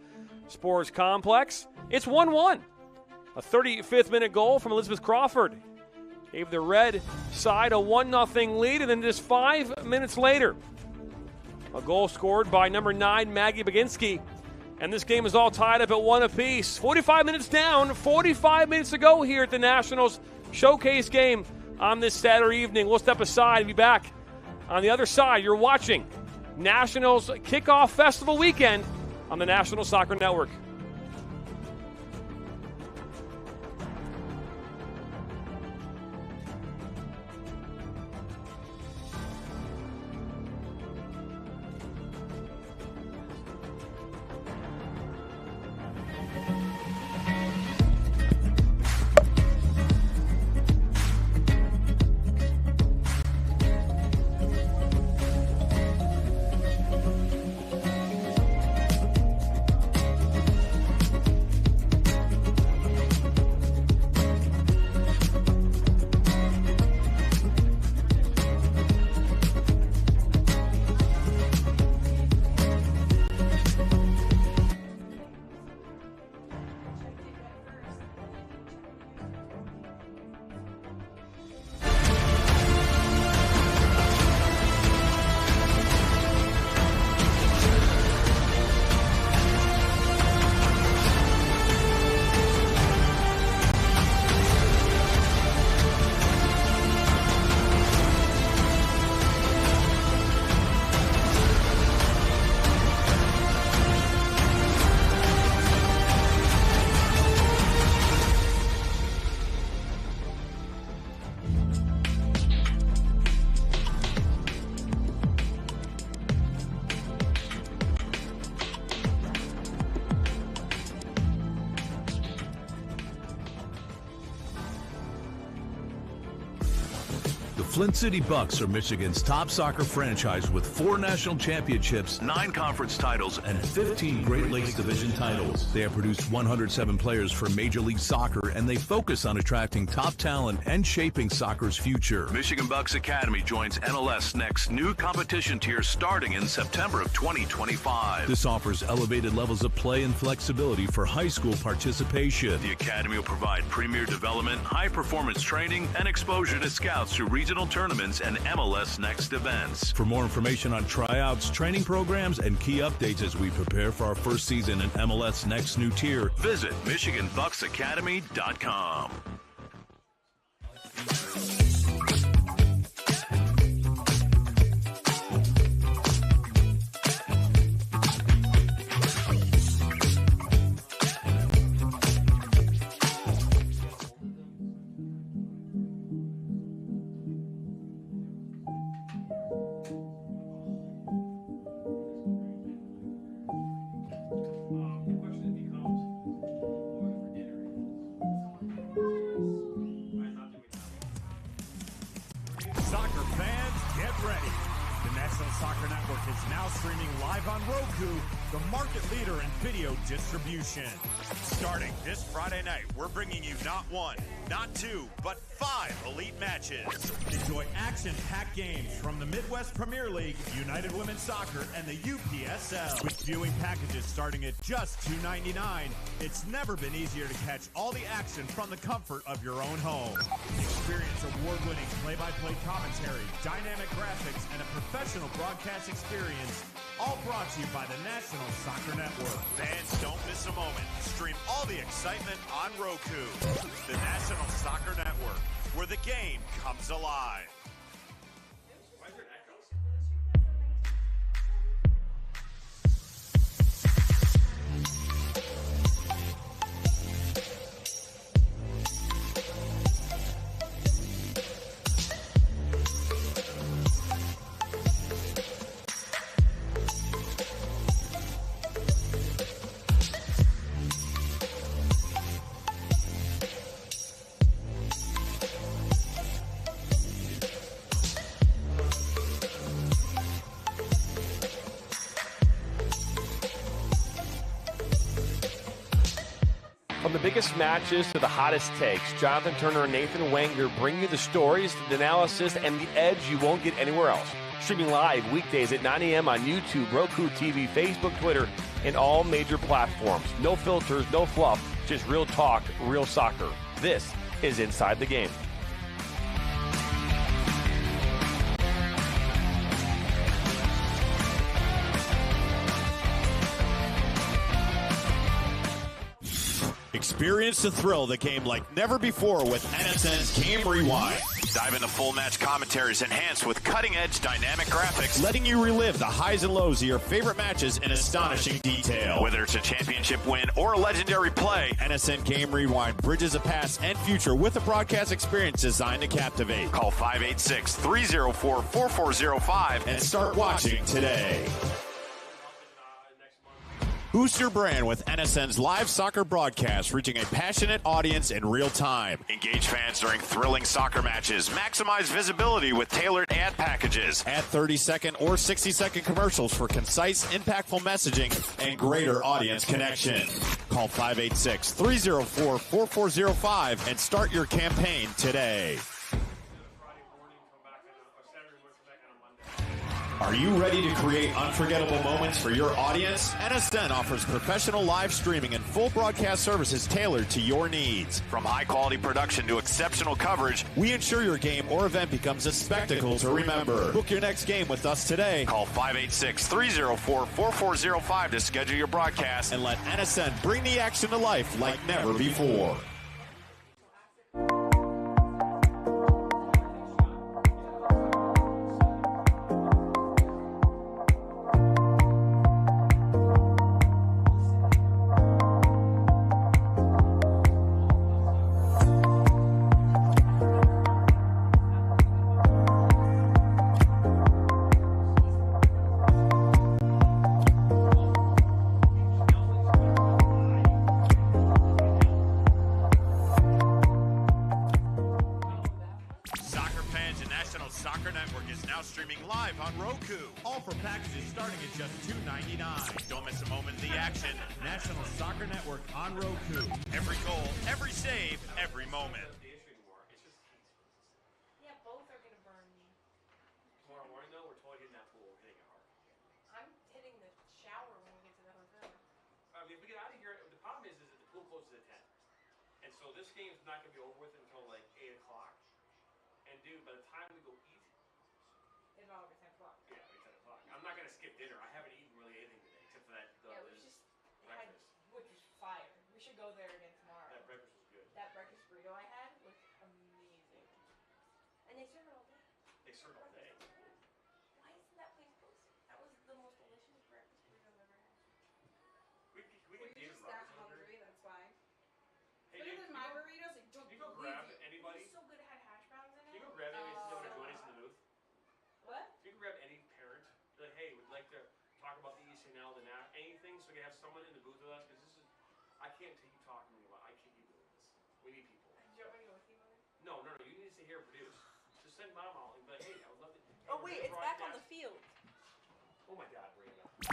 Sports Complex. It's 1-1. A 35th minute goal from Elizabeth Crawford gave the red side a 1-0 lead, and then just 5 minutes later, a goal scored by number 9, Maggie Baginski. And this game is all tied up at 1 apiece. 45 minutes down, 45 minutes to go here at the Nationals Showcase game on this Saturday evening. We'll step aside and be back on the other side. You're watching Nationals Kickoff Festival Weekend on the National Soccer Network. Flint City Bucks are Michigan's top soccer franchise with 4 national championships, 9 conference titles, and 15 Great Lakes Division titles. They have produced 107 players for Major League Soccer, and they focus on attracting top talent and shaping soccer's future. Michigan Bucks Academy joins NLS Next new competition tier starting in September of 2025. This offers elevated levels of play and flexibility for high school participation. The Academy will provide premier development, high-performance training, and exposure to scouts through regional tournaments and MLS Next events. For more information on tryouts, training programs, and key updates as we prepare for our first season in MLS Next new tier, visit MichiganBucksAcademy.com. Soccer fans, get ready. The National Soccer Network is now streaming live on Roku, the market leader in video distribution. Starting this Friday night, we're bringing you not 1, not 2, but 5 elite matches. Enjoy action-packed games from the Midwest Premier League, United Women's Soccer, and the UPSL. With viewing packages starting at just $2.99, it's never been easier to catch all the action from the comfort of your own home. Experience award-winning play-by-play commentary, dynamic graphics, and a professional broadcast experience, all brought to you by the National Soccer Network. Fans, don't miss a moment. Stream all the excitement on Roku. The National Soccer Network, where the game comes alive. From the biggest matches to the hottest takes, Jonathan Turner and Nathan Wenger bring you the stories, the analysis, and the edge you won't get anywhere else. Streaming live weekdays at 9 a.m. on YouTube, Roku TV, Facebook, Twitter, and all major platforms. No filters, no fluff, just real talk, real soccer. This is Inside the Game. Experience the thrill of the game like never before with NSN's Game Rewind. Dive into full match commentaries enhanced with cutting-edge dynamic graphics, letting you relive the highs and lows of your favorite matches in astonishing detail. Whether it's a championship win or a legendary play, NSN Game Rewind bridges the past and future with a broadcast experience designed to captivate. Call 586-304-4405 and start watching today. Boost your brand with NSN's live soccer broadcast, reaching a passionate audience in real time. Engage fans during thrilling soccer matches. Maximize visibility with tailored ad packages. Add 30-second or 60-second commercials for concise, impactful messaging and greater audience connection. Call 586-304-4405 and start your campaign today. Are you ready to create unforgettable moments for your audience? NSN offers professional live streaming and full broadcast services tailored to your needs. From high-quality production to exceptional coverage, we ensure your game or event becomes a spectacle to remember. Book your next game with us today. Call 586-304-4405 to schedule your broadcast and let NSN bring the action to life like never before.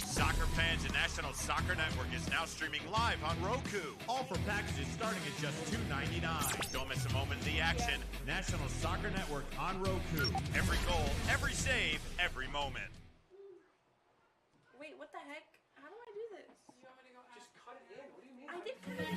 Soccer Fans and National Soccer Network is now streaming live on Roku. All for packages starting at just $2.99. Don't miss a moment of the action. National Soccer Network on Roku. Every goal, every save, every moment. Wait, what the heck? How do I do this? You want me to go ahead? Just cut it in. What do you mean? I did cut it in.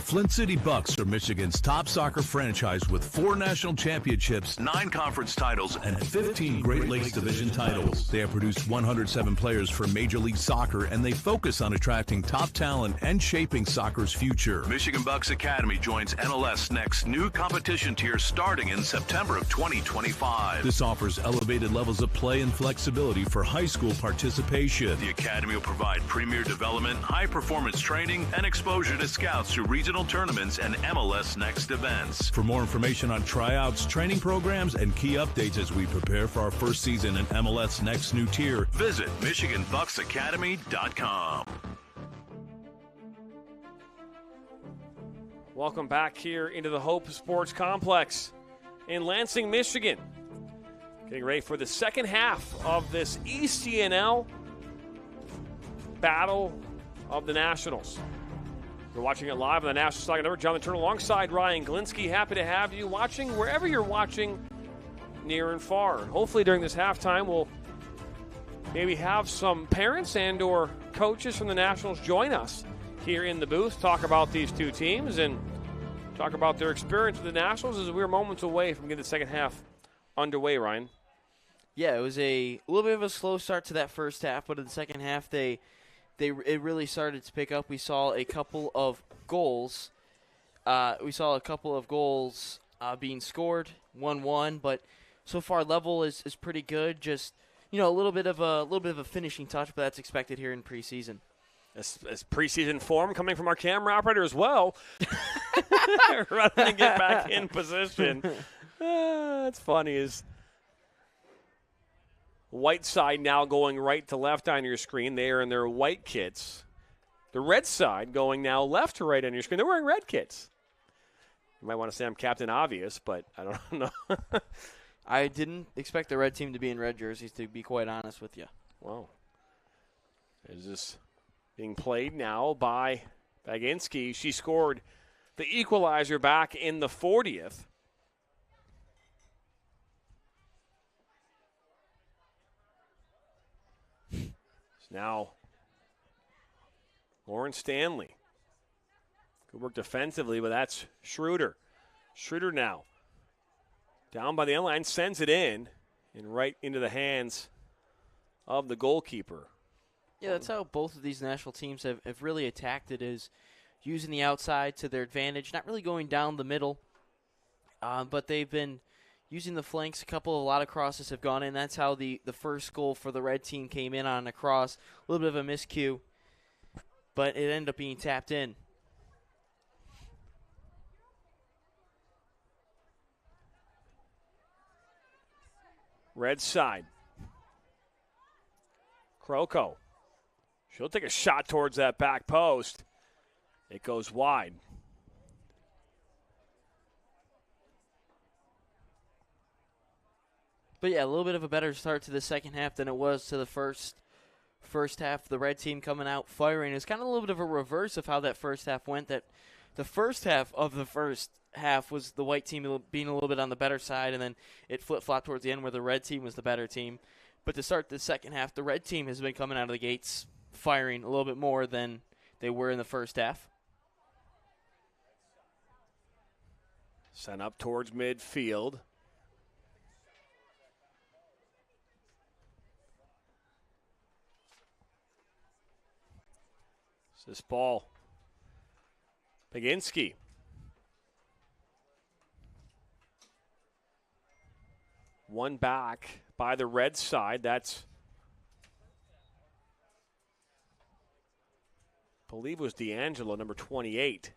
Flint City Bucks are Michigan's top soccer franchise with 4 national championships, 9 conference titles, and 15 Great Lakes Division titles. They have produced 107 players for Major League Soccer, and they focus on attracting top talent and shaping soccer's future. Michigan Bucks Academy joins NLS Next new competition tier starting in September of 2025. This offers elevated levels of play and flexibility for high school participation. The Academy will provide premier development, high-performance training, and exposure to scouts through regional tournaments and MLS Next events. For more information on tryouts, training programs, and key updates as we prepare for our first season in MLS Next new tier, visit MichiganBucksAcademy.com. Welcome back here into the Hope Sports Complex in Lansing, Michigan. Getting ready for the second half of this ECNL Battle of the Nationals. You're watching it live on the National Soccer Network. Jonathan Turner alongside Ryan Glinsky. Happy to have you watching wherever you're watching, near and far. Hopefully during this halftime we'll maybe have some parents and or coaches from the Nationals join us here in the booth, talk about these two teams and talk about their experience with the Nationals as we're moments away from getting the second half underway, Ryan. Yeah, it was a little bit of a slow start to that first half, but in the second half it really started to pick up. We saw a couple of goals. Being scored, 1-1, but so far level is pretty good. Just a little bit of a finishing touch, but that's expected here in preseason. As preseason form coming from our camera operator as well. Running to get back in position. That's funny. Is white side now going right to left on your screen. They are in their white kits. The red side going now left to right on your screen. They're wearing red kits. You might want to say I'm Captain Obvious, but I don't know. I didn't expect the red team to be in red jerseys, to be quite honest with you. Wow. Is this being played now by Baginski? She scored the equalizer back in the 40th. Now, Lauren Stanley. Good work defensively, but that's Schroeder. Schroeder now down by the end line, sends it in and right into the hands of the goalkeeper. Yeah, that's how both of these national teams have really attacked it, is using the outside to their advantage, not really going down the middle, but they've been using the flanks. A lot of crosses have gone in. That's how the first goal for the red team came in on a cross. A little bit of a miscue, but it ended up being tapped in. Red side. Kroko. She'll take a shot towards that back post. It goes wide. But yeah, a little bit of a better start to the second half than it was to the first half. The red team coming out firing. It's kind of a little bit of a reverse of how that first half went. That the first half of the first half was the white team being a little bit on the better side, and then it flip-flopped towards the end where the red team was the better team. But to start the second half, the red team has been coming out of the gates firing a little bit more than they were in the first half. Sent up towards midfield. This ball. Baginski. One back by the red side. That's, I believe, was D'Angelo, number 28.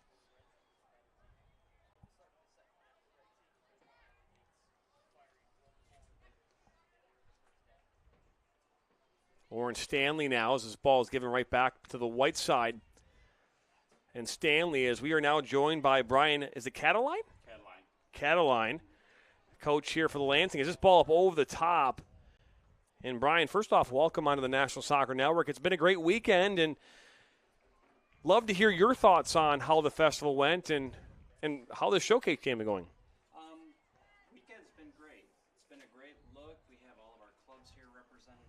Lauren Stanley now as this ball is given right back to the white side. And Stanley, as we are now joined by Brian, is it Cataline? Cataline, coach here for the Lansing. Is this ball up over the top? And Brian, first off, welcome onto the National Soccer Network. It's been a great weekend, and love to hear your thoughts on how the festival went and how the showcase came to going. Weekend's been great. It's been a great look. We have all of our clubs here represented.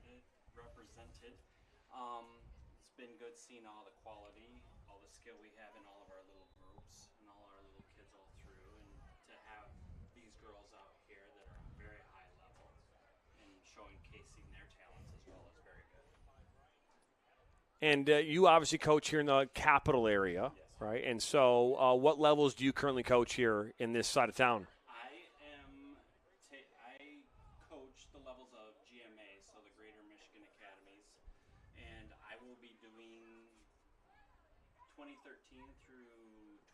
It's been good seeing all the quality, all the skill we have in all of our little groups. showcasing their talents as well is very good. And you obviously coach here in the capital area, right? And so what levels do you currently coach here in this side of town? I coach the levels of GMA, so the Greater Michigan Academies, and I will be doing 2013 through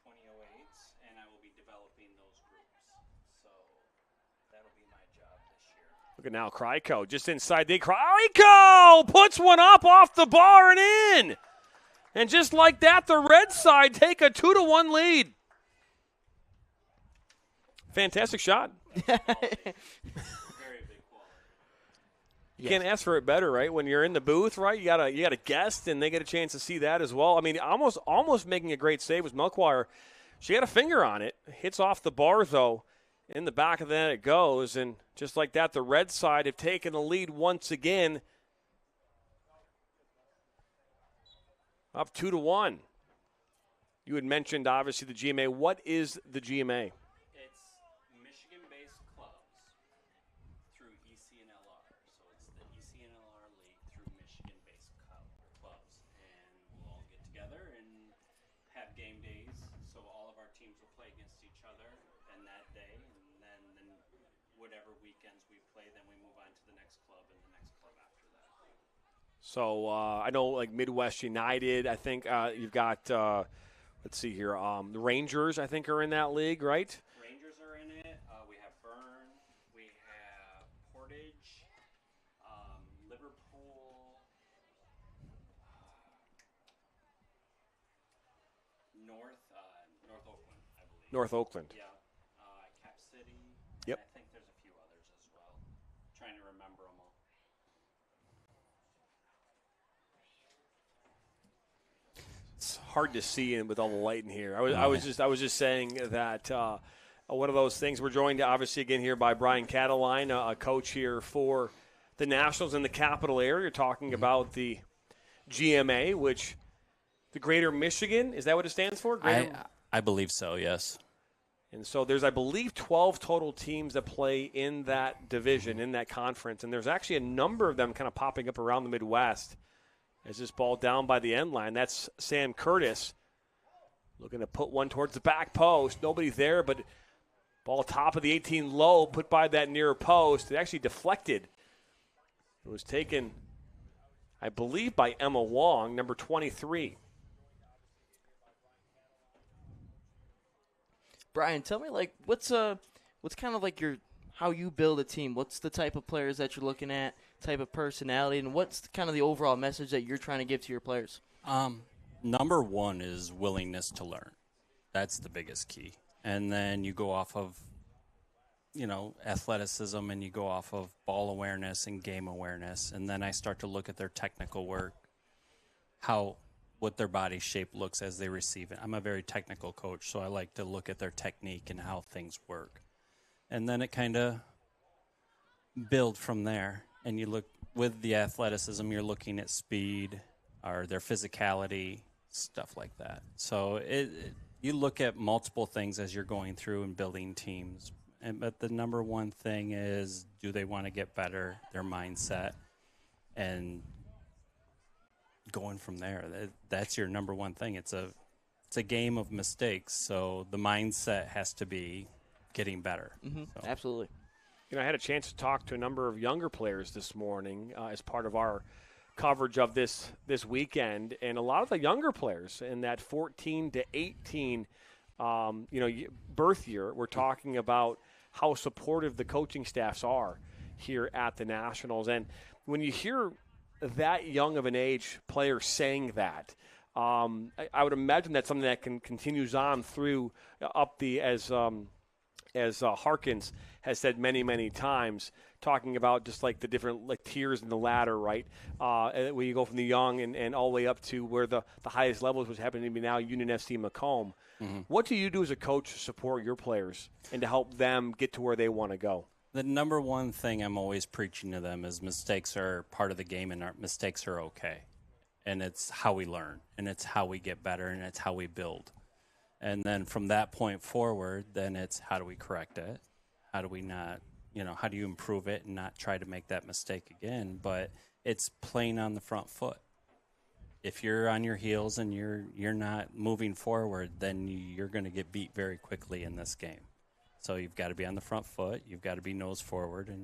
2008s, and I will be developing those groups. So that'll be my job this year. Look at now, Kryko just inside the Kryko puts one up off the bar and in. And just like that, the red side take a 2-1 lead. Fantastic shot. Very big quality. You can't ask for it better, right? When you're in the booth, right? You got a guest, and they get a chance to see that as well. I mean, almost making a great save was Melchior. She had a finger on it. Hits off the bar, though. In the back of the net it goes, and just like that, the red side have taken the lead once again. Up 2-1. You had mentioned, obviously, the GMA. What is the GMA? It's Michigan-based clubs through ECNLR. So it's the ECNLR League through Michigan-based clubs. And we'll all get together and have game days. So all of our teams will play against each other and that day. And then whatever weekends we play, then we move on to the next club and the next club after that. So I know, like Midwest United, I think you've got, let's see here, the Rangers, I think, are in that league, right? Rangers are in it. We have Bern. We have Portage, Liverpool, North Oakland, I believe. North Oakland. Yeah. Cap City. Yep. I think there's a few others as well. Trying to remember them all. It's hard to see with all the light in here. I was just saying that one of those things. We're joined obviously again here by Brian Cataline, a coach here for the Nationals in the capital area. You're talking about the GMA, which the Greater Michigan, is that what it stands for? I believe so, yes. And so there's, I believe, 12 total teams that play in that division, in that conference. And there's actually a number of them kind of popping up around the Midwest. As this ball down by the end line, that's Sam Curtis looking to put one towards the back post. Nobody there, but ball top of the 18 low, put by that near post. It actually deflected. It was taken, I believe, by Emma Wong, number 23. Brian, tell me, like, what's kind of like how you build a team? What's the type of players that you're looking at, type of personality, and what's kind of the overall message that you're trying to give to your players? Number one is willingness to learn. That's the biggest key. And then you go off of, athleticism, and you go off of ball awareness and game awareness. And then I start to look at their technical work, what their body shape looks as they receive it. I'm a very technical coach, so I like to look at their technique and how things work. And then it kind of build from there. And you look with the athleticism, you're looking at speed or their physicality, stuff like that. So you look at multiple things as you're going through and building teams. But the number one thing is, do they want to get better, their mindset, and going from there. That's your number one thing. It's a game of mistakes, so the mindset has to be getting better. Mm-hmm. So. Absolutely. I had a chance to talk to a number of younger players this morning as part of our coverage of this weekend, and a lot of the younger players in that 14 to 18 birth year, we're talking about how supportive the coaching staffs are here at the Nationals. And when you hear that young of an age player saying that, I would imagine that's something that continues on through up as Harkins has said many, many times, talking about just like the different tiers in the ladder, right? When you go from the young and all the way up to where the highest levels, which happen to be now Union FC Macomb. Mm-hmm. What do you do as a coach to support your players and to help them get to where they want to go? The number one thing I'm always preaching to them is mistakes are part of the game, and our mistakes are okay. And it's how we learn, and it's how we get better, and it's how we build. And then from that point forward, then it's how do we correct it? How do we not how do you improve it and not try to make that mistake again? But it's playing on the front foot. If you're on your heels and you're not moving forward, then you're going to get beat very quickly in this game. So you've got to be on the front foot. You've got to be nose forward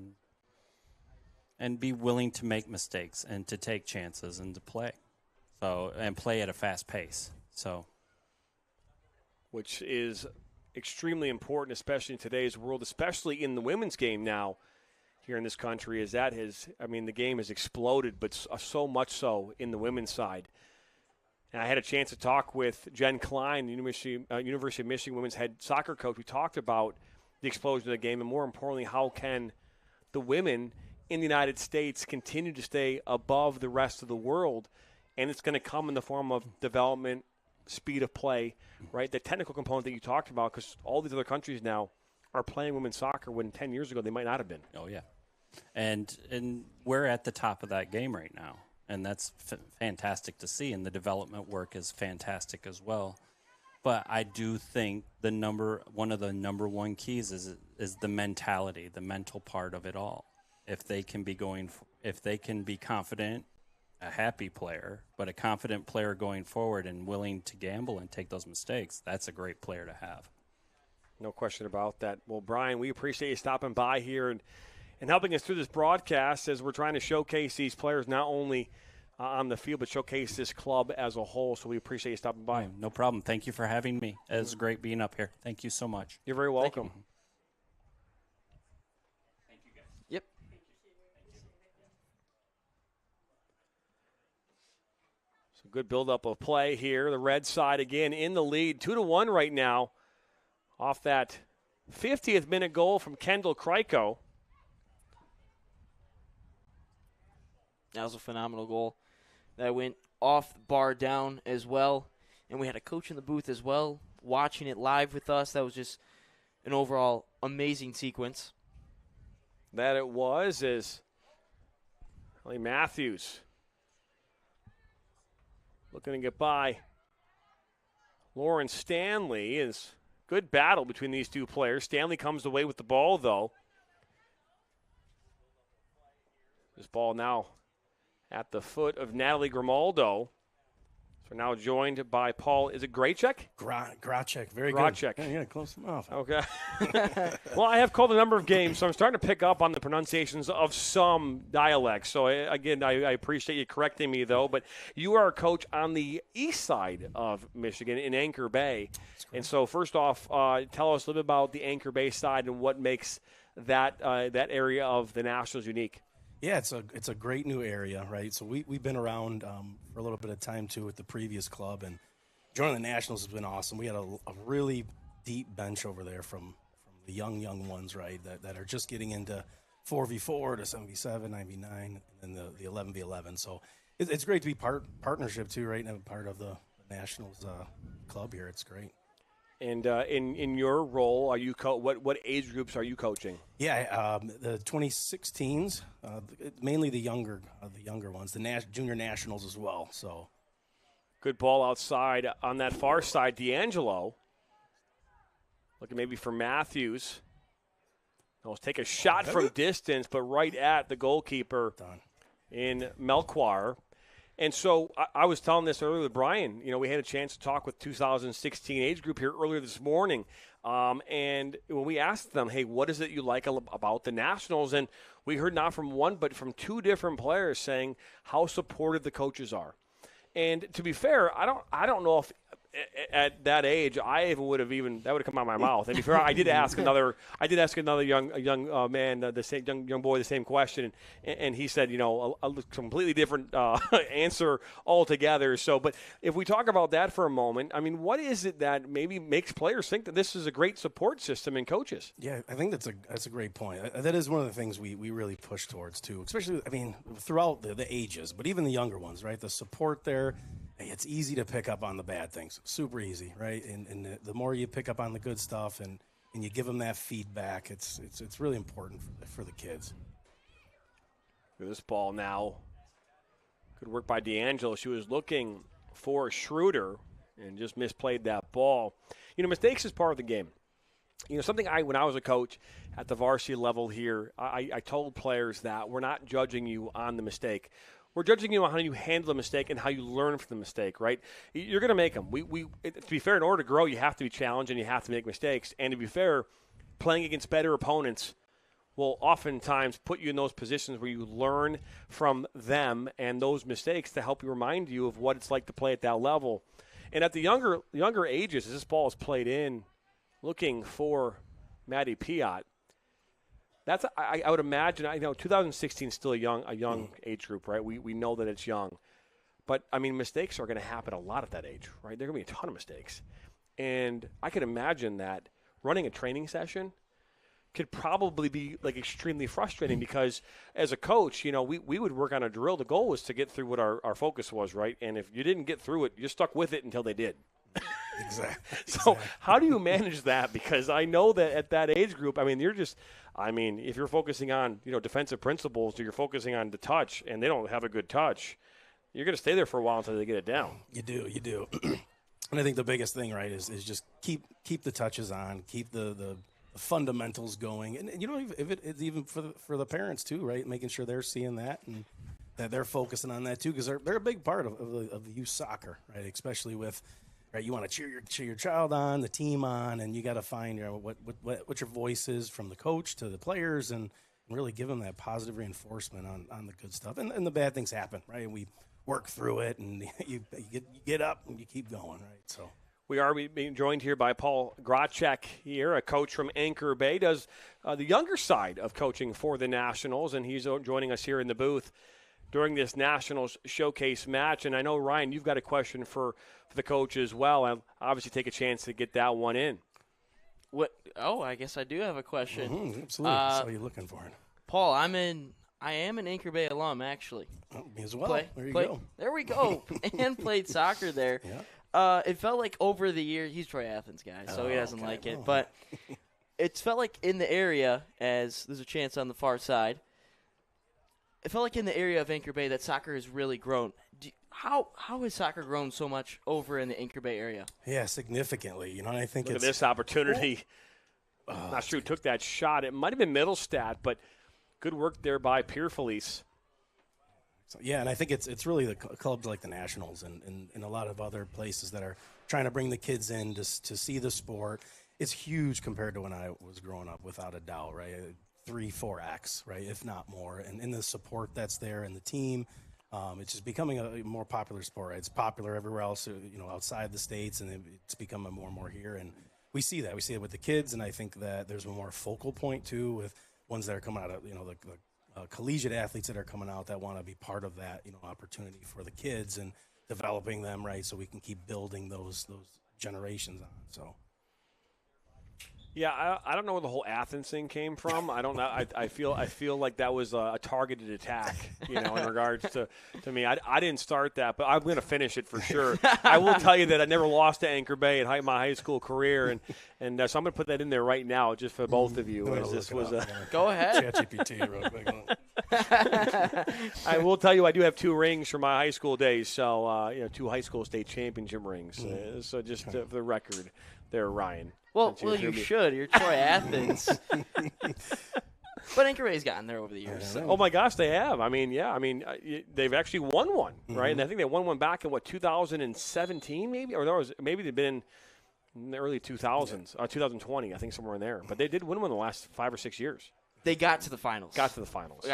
and be willing to make mistakes and to take chances and to play. And play at a fast pace. Which is extremely important, especially in today's world, especially in the women's game now here in this country, as the game has exploded, but so much so in the women's side. And I had a chance to talk with Jen Klein, the University of Michigan women's head soccer coach. We talked about the explosion of the game, and more importantly, how can the women in the United States continue to stay above the rest of the world. And it's going to come in the form of development, speed of play, right? The technical component that you talked about, because all these other countries now are playing women's soccer when 10 years ago they might not have been. Oh, yeah. And we're at the top of that game right now, and that's fantastic to see, and the development work is fantastic as well. But I do think one of the number one keys is the mentality, the mental part of it all. If they can be confident, a happy player, but a confident player going forward and willing to gamble and take those mistakes, that's a great player to have. No question about that. Well, Brian, we appreciate you stopping by here and helping us through this broadcast as we're trying to showcase these players not only on the field but showcase this club as a whole. So we appreciate you stopping by. No problem. Thank you for having me. It was great being up here. Thank you so much. You're very welcome. Thank you, guys. Yep. So good buildup of play here. The red side again in the lead, 2-1 right now off that 50th minute goal from Kendall Kryko. That was a phenomenal goal. That went off the bar down as well. And we had a coach in the booth as well, watching it live with us. That was just an overall amazing sequence. That it was, as Ellie Matthews looking to get by Lauren Stanley. Is good battle between these two players. Stanley comes away with the ball, though. This ball now at the foot of Natalie Grimaldo. So now joined by Paul, is it Grachek? Grachek, very Grachek. good. Yeah, close enough. Okay. Well, I have called a number of games, so I'm starting to pick up on the pronunciations of some dialects. So, again, I appreciate you correcting me, though. But you are a coach on the east side of Michigan in Anchor Bay. And so, first off, tell us a little bit about the Anchor Bay side and what makes that area of the Nationals unique. Yeah, it's a great new area, right? So we've been around for a little bit of time, too, with the previous club. And joining the Nationals has been awesome. We had a really deep bench over there from the young ones, right, that are just getting into 4v4 to 7v7, 9v9, and then the 11v11. So it's great to be partnership, too, right, and part of the Nationals club here. It's great. And in your role, are you what age groups are you coaching? Yeah, the 2016s, mainly the younger ones, the junior nationals as well. So, good ball outside on that far side. D'Angelo looking maybe for Matthews. He'll take a shot from distance, but right at the goalkeeper in Melchior. And so I was telling this earlier with Brian. We had a chance to talk with 2016 age group here earlier this morning. And when we asked them, hey, what is it you like about the Nationals? And we heard not from one, but from two different players saying how supportive the coaches are. And to be fair, I don't know if at that age I even would have come out of my mouth. And to be fair, I did ask another young man, the same young boy, the same question, and he said, a completely different answer altogether. So, but if we talk about that for a moment, I mean, what is it that maybe makes players think that this is a great support system in coaches? Yeah, I think that's a great point. That is one of the things we really push towards too, especially throughout the ages, but even the younger ones, right? The support there. It's easy to pick up on the bad things, super easy, right? And the more you pick up on the good stuff and you give them that feedback, it's really important for the kids. This ball now, good work by D'Angelo. She was looking for Schroeder and just misplayed that ball. Mistakes is part of the game. something when I was a coach at the varsity level here, I told players that we're not judging you on the mistake. We're judging you on how you handle the mistake and how you learn from the mistake, right? You're going to make them. To be fair, in order to grow, you have to be challenged and you have to make mistakes. And to be fair, playing against better opponents will oftentimes put you in those positions where you learn from them and those mistakes to help you remind you of what it's like to play at that level. And at the younger ages, as this ball is played in, looking for Maddie Piot, I would imagine. I know 2016 is still a young age group, right? We know that it's young, but I mean mistakes are going to happen a lot at that age, right? There are going to be a ton of mistakes, and I can imagine that running a training session could probably be like extremely frustrating because as a coach, we would work on a drill. The goal was to get through what our focus was, right? And if you didn't get through it, you're stuck with it until they did. Exactly. So how do you manage that? Because I know that at that age group, if you're focusing on, defensive principles or you're focusing on the touch and they don't have a good touch, you're going to stay there for a while until they get it down. You do. And I think the biggest thing, right, is just keep the touches on, keep the fundamentals going. And if it's even for the parents too, right, making sure they're seeing that and that they're focusing on that too, because they're a big part of the youth soccer, right, especially with – right, you want to cheer your child on, the team on, and you got to find what your voice is from the coach to the players, and really give them that positive reinforcement on the good stuff. And the bad things happen, right? And we work through it, and you get up and you keep going, right? So we are being joined here by Paul Grotchek here, a coach from Anchor Bay, does the younger side of coaching for the Nationals, and he's joining us here in the booth during this Nationals showcase match. And I know, Ryan, you've got a question for the coach as well. I'll obviously take a chance to get that one in. What? Oh, I guess I do have a question. Mm-hmm, absolutely. That's what you're looking for. Paul, I am an Anchor Bay alum, actually. Me as well. There you go. There we go. And played soccer there. Yeah. It felt like over the year, he's Troy Athens guy, so he doesn't like it. But it's felt like in the area, as there's a chance on the far side, it felt like in the area of Anchor Bay that soccer has really grown. How has soccer grown so much over in the Anchor Bay area? Yeah, significantly. And I think Look at this opportunity. Not sure who took that shot. It might have been Middlestat, but good work there by Pierre Felice. So, yeah, and I think it's really the clubs like the Nationals and a lot of other places that are trying to bring the kids in to see the sport. It's huge compared to when I was growing up, without a doubt, right? 3-4x, right, if not more. And the support that's there and the team, it's just becoming a more popular sport, right? It's popular everywhere else, outside the States, and it's becoming more and more here. And we see that. We see it with the kids, and I think that there's a more focal point, too, with ones that are coming out of, the collegiate athletes that are coming out that want to be part of that, opportunity for the kids and developing them, right, so we can keep building those generations on, so. Yeah, I don't know where the whole Athens thing came from. I don't know. I feel like that was a targeted attack, in regards to me. I didn't start that, but I'm going to finish it for sure. I will tell you that I never lost to Anchor Bay in my high school career, and so I'm going to put that in there right now, just for both of you. As this was Go ahead. ChatGPT real quick. I will tell you, I do have 2 rings from my high school days. So 2 high school state championship rings. So just for the record, there, Ryan. Well, you should. You're Troy Athens. But Anchor Bay's gotten there over the years. So. Oh, my gosh, they have. They've actually won one, right? And I think they won one back in, 2017 maybe? Or maybe they've been in the early 2000s, 2020, I think somewhere in there. But they did win one in the last 5 or 6 years. They got to the finals. Got to the finals.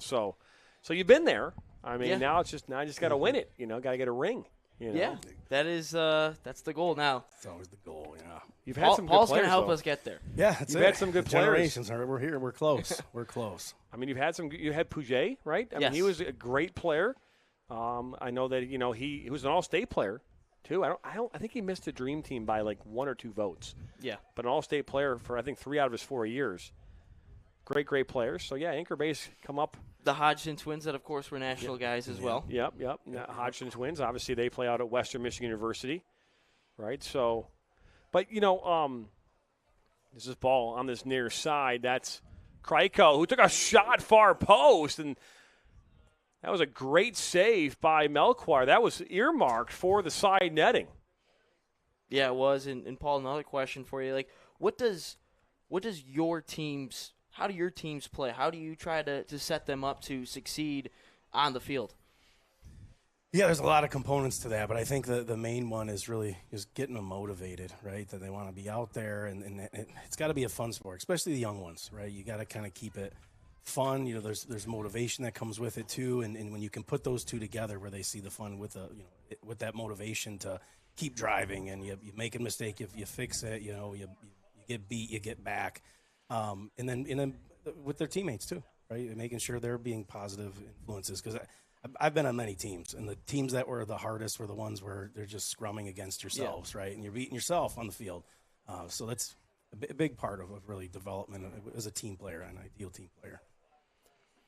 So you've been there. Now it's just I just got to win it. Got to get a ring. Yeah, that is that's the goal now. It's always the goal, yeah. You've had some good Paul's players, going to help though. us get there. Yeah, you've had some good players. Generations. We're here. We're close. We're close. You had Puget, right? Yes. He was a great player. I know that he was an all-state player too. I think he missed the dream team by like 1 or 2 votes. Yeah, but an all-state player for I think 3 out of his 4 years. Great players. So yeah, Anchor Bay's come up. The Hodgson twins, that of course were national guys as well. Yep. Hodgson twins. Obviously, they play out at Western Michigan University, right? So, but this is ball on this near side. That's Kryko, who took a shot far post, and that was a great save by Melchior. That was earmarked for the side netting. Yeah, it was. And Paul, another question for you. What does your teams? How do your teams play? How do you try to set them up to succeed on the field? Yeah, there's a lot of components to that, but I think the main one is really just getting them motivated, right? That they want to be out there, and it's got to be a fun sport, especially the young ones, right? You got to kind of keep it fun. You know, there's motivation that comes with it too, and when you can put those two together, where they see the fun with with that motivation to keep driving, and you make a mistake, you fix it, you get beat, you get back, and then with their teammates too, right? And making sure they're being positive influences, because I've been on many teams, and the teams that were the hardest were the ones where they're just scrumming against yourselves, right? And you're beating yourself on the field. So that's a big part of really development as a team player, an ideal team player.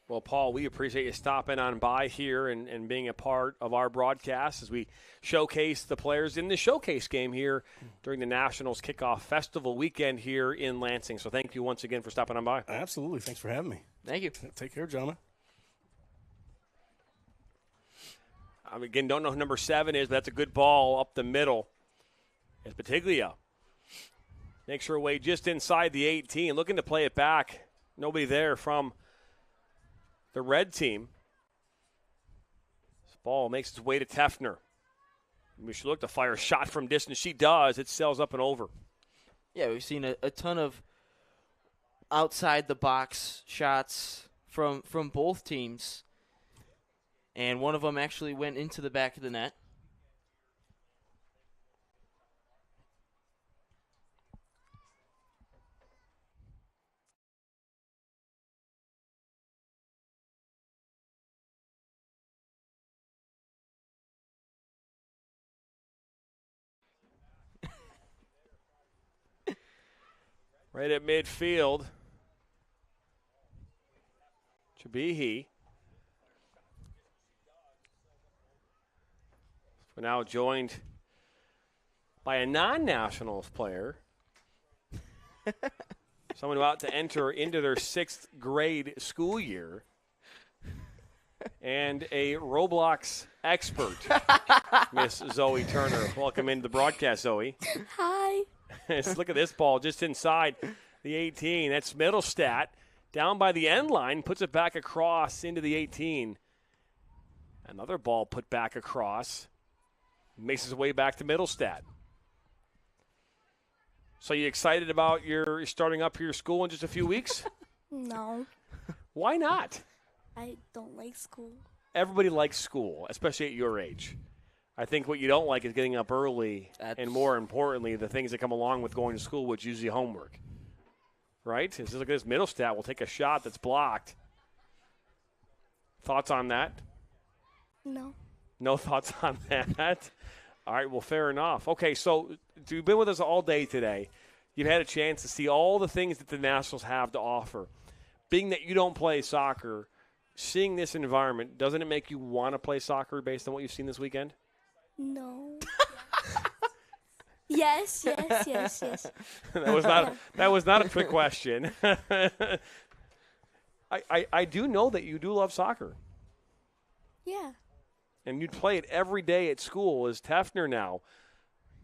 Well, Paul, we appreciate you stopping on by here and being a part of our broadcast as we showcase the players in the showcase game here during the Nationals Kickoff Festival weekend here in Lansing. So thank you once again for stopping on by. Absolutely. Thanks for having me. Thank you. Take care, gentlemen. Again, don't know who number 7 is, but that's a good ball up the middle. It's Batiglia. Makes her way just inside the 18, looking to play it back. Nobody there from the red team. This ball makes its way to Tefner. We should look to fire a shot from distance. She does. It sails up and over. Yeah, we've seen a ton of outside-the-box shots from both teams. And one of them actually went into the back of the net. Right at midfield. Chabihi. We're now joined by a non-Nationals player. Someone about to enter into their 6th grade school year. And a Roblox expert, Miss Zoe Turner. Welcome into the broadcast, Zoe. Hi. Look at this ball just inside the 18. That's Middlestat. Down by the end line, puts it back across into the 18. Another ball put back across. Makes his way back to Middlestat. So you excited about your starting up your school in just a few weeks? No, Why not? I don't like school. Everybody likes school, especially at your age. I think what you don't like is getting up early, and more importantly, the things that come along with going to school, which is usually homework. Right? Look at this Middlestat. Will take a shot that's blocked. Thoughts on that? No. No thoughts on that? All right, well, fair enough. Okay, so you've been with us all day today. You've had a chance to see all the things that the Nationals have to offer. Being that you don't play soccer, seeing this environment, doesn't it make you want to play soccer based on what you've seen this weekend? No. Yes. That was not a trick question. I do know that you do love soccer. Yeah. And you'd play it every day at school. As Tefner now.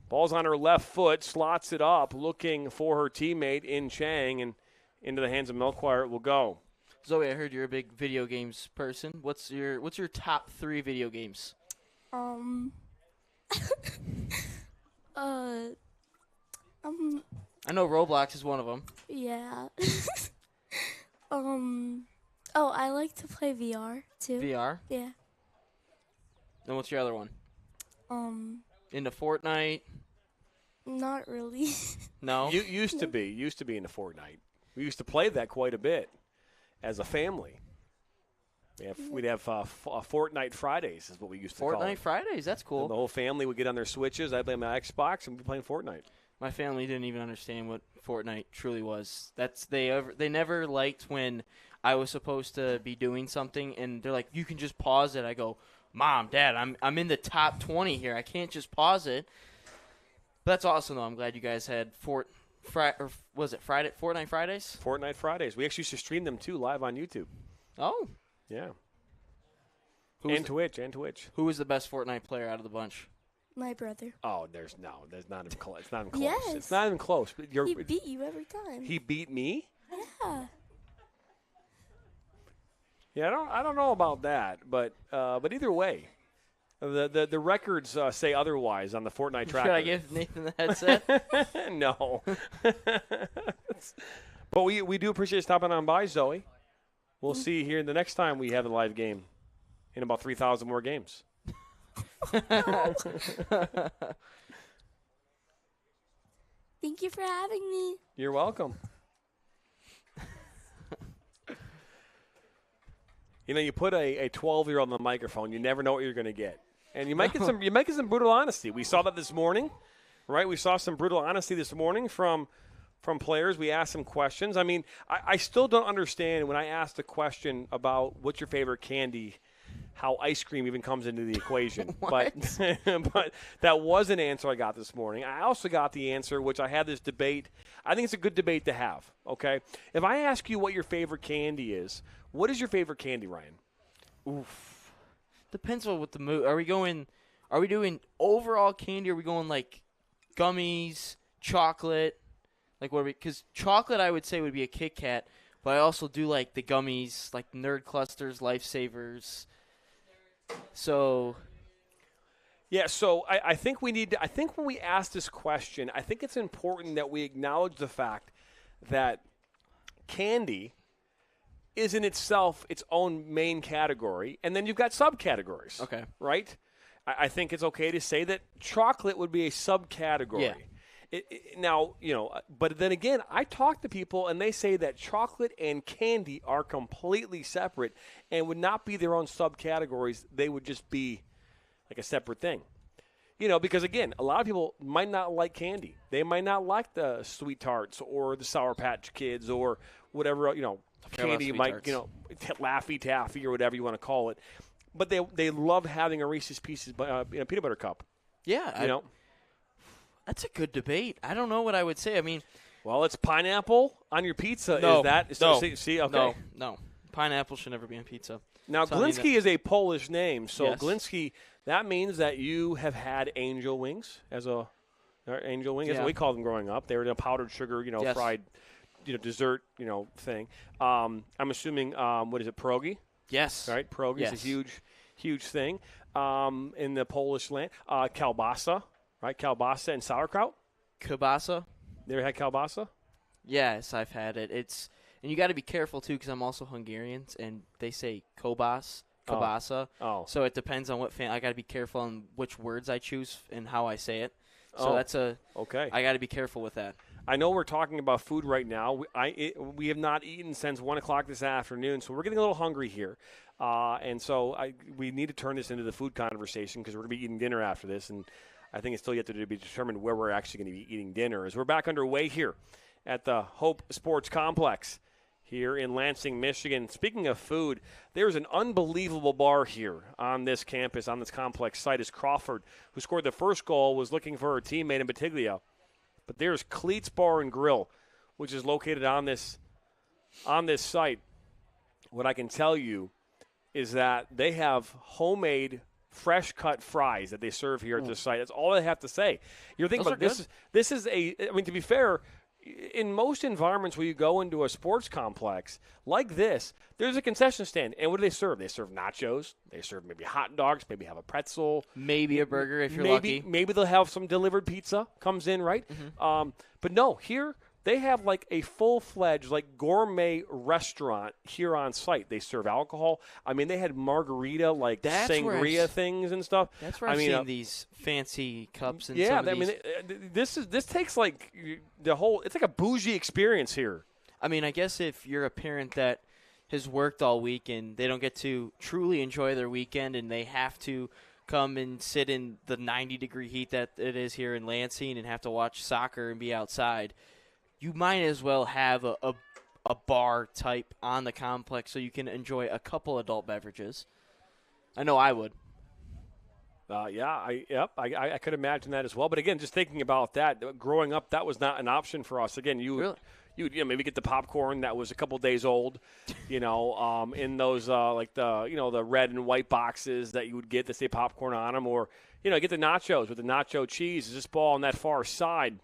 Ball's on her left foot, slots it up, looking for her teammate in Chang, and into the hands of Melchior it will go. Zoe, I heard you're a big video games person. What's your top 3 video games? I know Roblox is one of them. Yeah. I like to play VR too. VR? Yeah. Then what's your other one? Into Fortnite? Not really. No? You used to be into Fortnite. We used to play that quite a bit as a family. We'd have Fortnite Fridays is what we used to call it. Fortnite Fridays, that's cool. And the whole family would get on their Switches. I'd play my Xbox and we'd be playing Fortnite. My family didn't even understand what Fortnite truly was. They never liked when I was supposed to be doing something and they're like, you can just pause it. I go, Mom, Dad, I'm in the top 20 here. I can't just pause it. But that's awesome, though. I'm glad you guys had Fortnite Fridays? Fortnite Fridays. We actually used to stream them, too, live on YouTube. Oh. Yeah. And Twitch. Who was the best Fortnite player out of the bunch? My brother. Oh, there's not even close. It's not even close. Yes. It's not even close. But He beat you every time. he beat me? Yeah. Yeah, I don't know about that, but either way, the records say otherwise on the Fortnite tracker. Should I give Nathan the headset? No. But we do appreciate you stopping on by, Zoe. We'll see you here the next time we have a live game in about 3,000 more games. Thank you for having me. You're welcome. You know, you put a 12-year-old on the microphone, you never know what you're going to get. And you might get some brutal honesty. We saw that this morning, right? We saw some brutal honesty this morning from players. We asked some questions. I mean, I still don't understand when I asked a question about what's your favorite candy, how ice cream even comes into the equation. but that was an answer I got this morning. I also got the answer, which I had this debate. I think it's a good debate to have, okay? If I ask you what your favorite candy is, what is your favorite candy, Ryan? Oof. Depends on what the mood. Are we doing overall candy? Or are we going like gummies, chocolate? Like what? Because chocolate, I would say, would be a Kit Kat, but I also do like the gummies, like Nerd Clusters, Lifesavers. So. Yeah, so I think we need to, I think when we ask this question, I think it's important that we acknowledge the fact that candy is in itself its own main category, and then you've got subcategories. Okay. Right? I think it's okay to say that chocolate would be a subcategory. Yeah. Now, you know, but then again, I talk to people, and they say that chocolate and candy are completely separate and would not be their own subcategories. They would just be like a separate thing. You know, because, again, a lot of people might not like candy. They might not like the Sweet Tarts or the Sour Patch Kids or whatever, you know, candy you might, you know, Laffy Taffy or whatever you want to call it. But they love having a Reese's Pieces peanut butter cup. Yeah. You know? That's a good debate. I don't know what I would say. I mean. Well, it's pineapple on your pizza. No. Is that? No. See, okay. No. Pineapple should never be on pizza. Now, So, Glinsky is a Polish name. So, Yes. Glinsky, that means that you have had angel wings as a angel wing, as Yeah. we called them growing up. They were the powdered sugar, you know, Yes. fried, you know, dessert, you know, thing. I'm assuming, what is it, pierogi? Yes. Right? Pierogi Yes. is a huge thing in the Polish land. Kielbasa, right? Kielbasa and sauerkraut. Kielbasa. You ever had kielbasa? Yes, I've had it. And you got to be careful too, because I'm also Hungarian, and they say kielbasa. Oh. So it depends on what I got to be careful on which words I choose and how I say it. So okay. I got to be careful with that. I know we're talking about food right now. We have not eaten since 1 o'clock this afternoon, so we're getting a little hungry here. And so we need to turn this into the food conversation because we're going to be eating dinner after this, and I think it's still yet to be determined where we're actually going to be eating dinner. As we're back underway here at the Hope Sports Complex here in Lansing, Michigan. Speaking of food, there's an unbelievable bar here on this campus, on this complex site, as Crawford, who scored the first goal, was looking for her teammate in Batiglia. But there's Cleats Bar and Grill, which is located on this site. What I can tell you is that they have homemade fresh-cut fries that they serve here at the site. That's all I have to say. You're thinking about this is I mean, to be fair, in most environments where you go into a sports complex like this, there's a concession stand. And what do they serve? They serve nachos. They serve maybe hot dogs, maybe have a pretzel. Maybe a burger if you're lucky. Maybe they'll have some delivered pizza comes in, right? Mm-hmm. But no, here they have like a full-fledged like gourmet restaurant here on site. They serve alcohol. I mean, they had margarita, like sangria things and stuff. That's where I've seen these fancy cups and yeah, some of these. this takes like the whole. It's like a bougie experience here. I mean, I guess if you're a parent that has worked all week and they don't get to truly enjoy their weekend and they have to come and sit in the 90-degree heat that it is here in Lansing and have to watch soccer and be outside, you might as well have a bar type on the complex so you can enjoy a couple adult beverages. I know I would. I could imagine that as well. But again, just thinking about that, growing up, that was not an option for us. Again, you maybe get the popcorn that was a couple days old, in those like the red and white boxes that you would get that say popcorn on them, or get the nachos with the nacho cheese. Is this ball on that far side?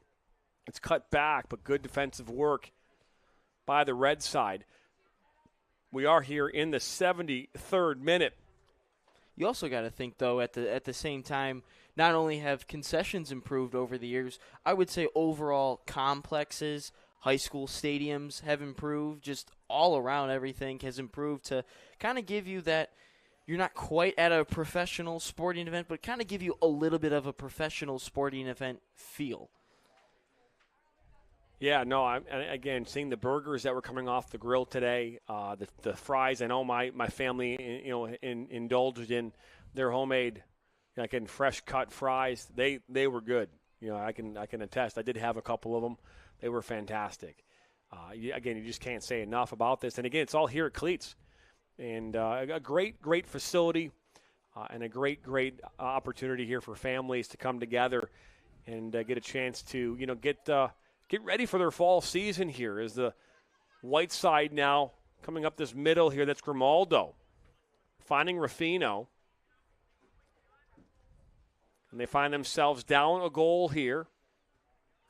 It's cut back, but good defensive work by the red side. We are here in the 73rd minute. You also got to think, though, at the same time, not only have concessions improved over the years, I would say overall complexes, high school stadiums have improved. Just all around, everything has improved to kind of give you that you're not quite at a professional sporting event, but kind of give you a little bit of a professional sporting event feel. Yeah, no, again, seeing the burgers that were coming off the grill today, the fries, I know my family, indulged in their homemade, getting fresh cut fries. They were good. I can attest. I did have a couple of them. They were fantastic. Again, you just can't say enough about this. And again, it's all here at Cleats. And a great facility and a great opportunity here for families to come together and get a chance to, get ready for their fall season here. As the white side now coming up this middle here, that's Grimaldo finding Ruffino. And they find themselves down a goal here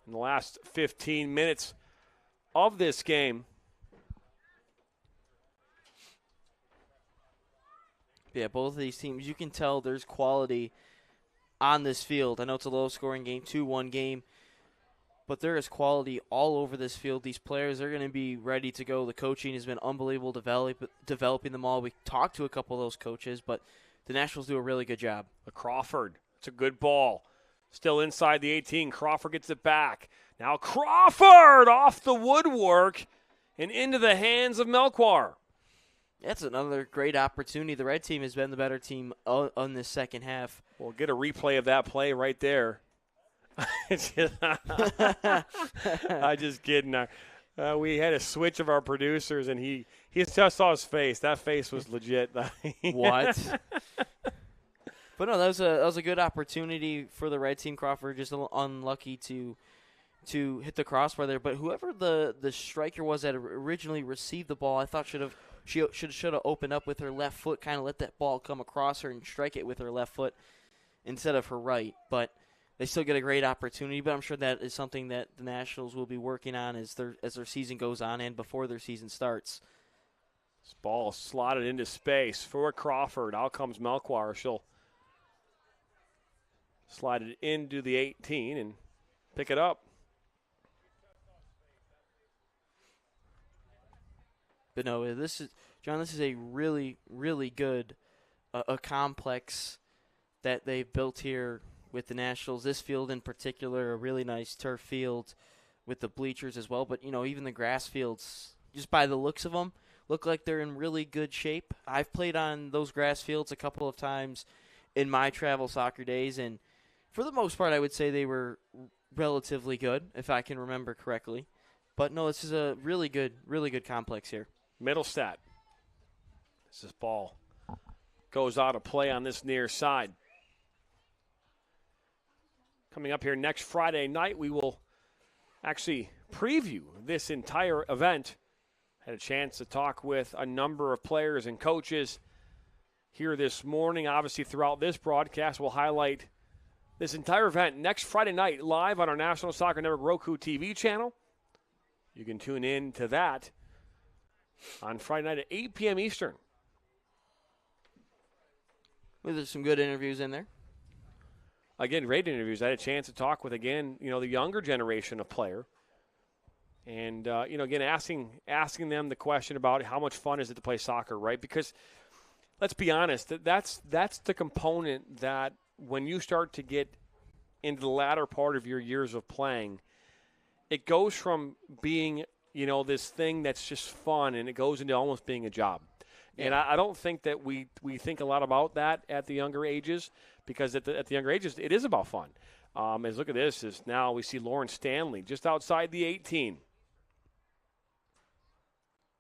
in the last 15 minutes of this game. Yeah, both of these teams, you can tell there's quality on this field. I know it's a low-scoring game, 2-1 game, but there is quality all over this field. These players are going to be ready to go. The coaching has been unbelievable, developing them all. We talked to a couple of those coaches, but the Nationals do a really good job. Crawford, it's a good ball. Still inside the 18. Crawford gets it back. Now Crawford off the woodwork and into the hands of Melchior. That's another great opportunity. The red team has been the better team on this second half. We'll get a replay of that play right there. I just kidding. We had a switch of our producers, and he just saw his face. That face was legit. What? But no, that was a good opportunity for the red team. Crawford just a little unlucky to hit the crossbar there. But whoever the striker was that originally received the ball, I thought should have opened up with her left foot, kind of let that ball come across her and strike it with her left foot instead of her right. But they still get a great opportunity. But I'm sure that is something that the Nationals will be working on as their season goes on and before their season starts. This ball slotted into space for Crawford. Out comes Melchior. She'll slide it into the 18 and pick it up. But no, this is a really, really good a complex that they've built here with the Nationals. This field in particular, a really nice turf field with the bleachers as well. But, even the grass fields, just by the looks of them, look like they're in really good shape. I've played on those grass fields a couple of times in my travel soccer days, and for the most part, I would say they were relatively good, if I can remember correctly. But no, this is a really good complex here. Middlestat. This ball goes out of play on this near side. Coming up here next Friday night, we will actually preview this entire event. Had a chance to talk with a number of players and coaches here this morning. Obviously, throughout this broadcast, we'll highlight this entire event next Friday night live on our National Soccer Network Roku TV channel. You can tune in to that on Friday night at 8 p.m. Eastern. Well, there's some good interviews in there. Again, great interviews. I had a chance to talk with, again, the younger generation of player. And, again, asking them the question about how much fun is it to play soccer, right? Because let's be honest, that's the component that when you start to get into the latter part of your years of playing, it goes from being, this thing that's just fun, and it goes into almost being a job. Yeah. And I don't think that we think a lot about that at the younger ages, because at the younger ages, it is about fun. As look at this, is now we see Lauren Stanley just outside the 18.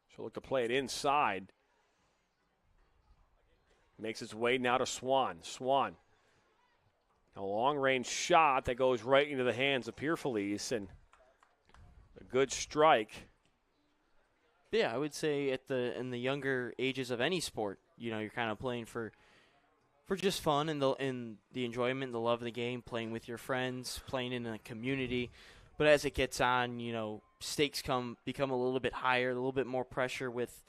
She'll look to play it inside. Makes its way now to Swan. Swan. A long-range shot that goes right into the hands of Pierre Felice, and a good strike. Yeah, I would say in the younger ages of any sport, you're kind of playing for just fun and the enjoyment, the love of the game, playing with your friends, playing in a community. But as it gets on, stakes become a little bit higher, a little bit more pressure with,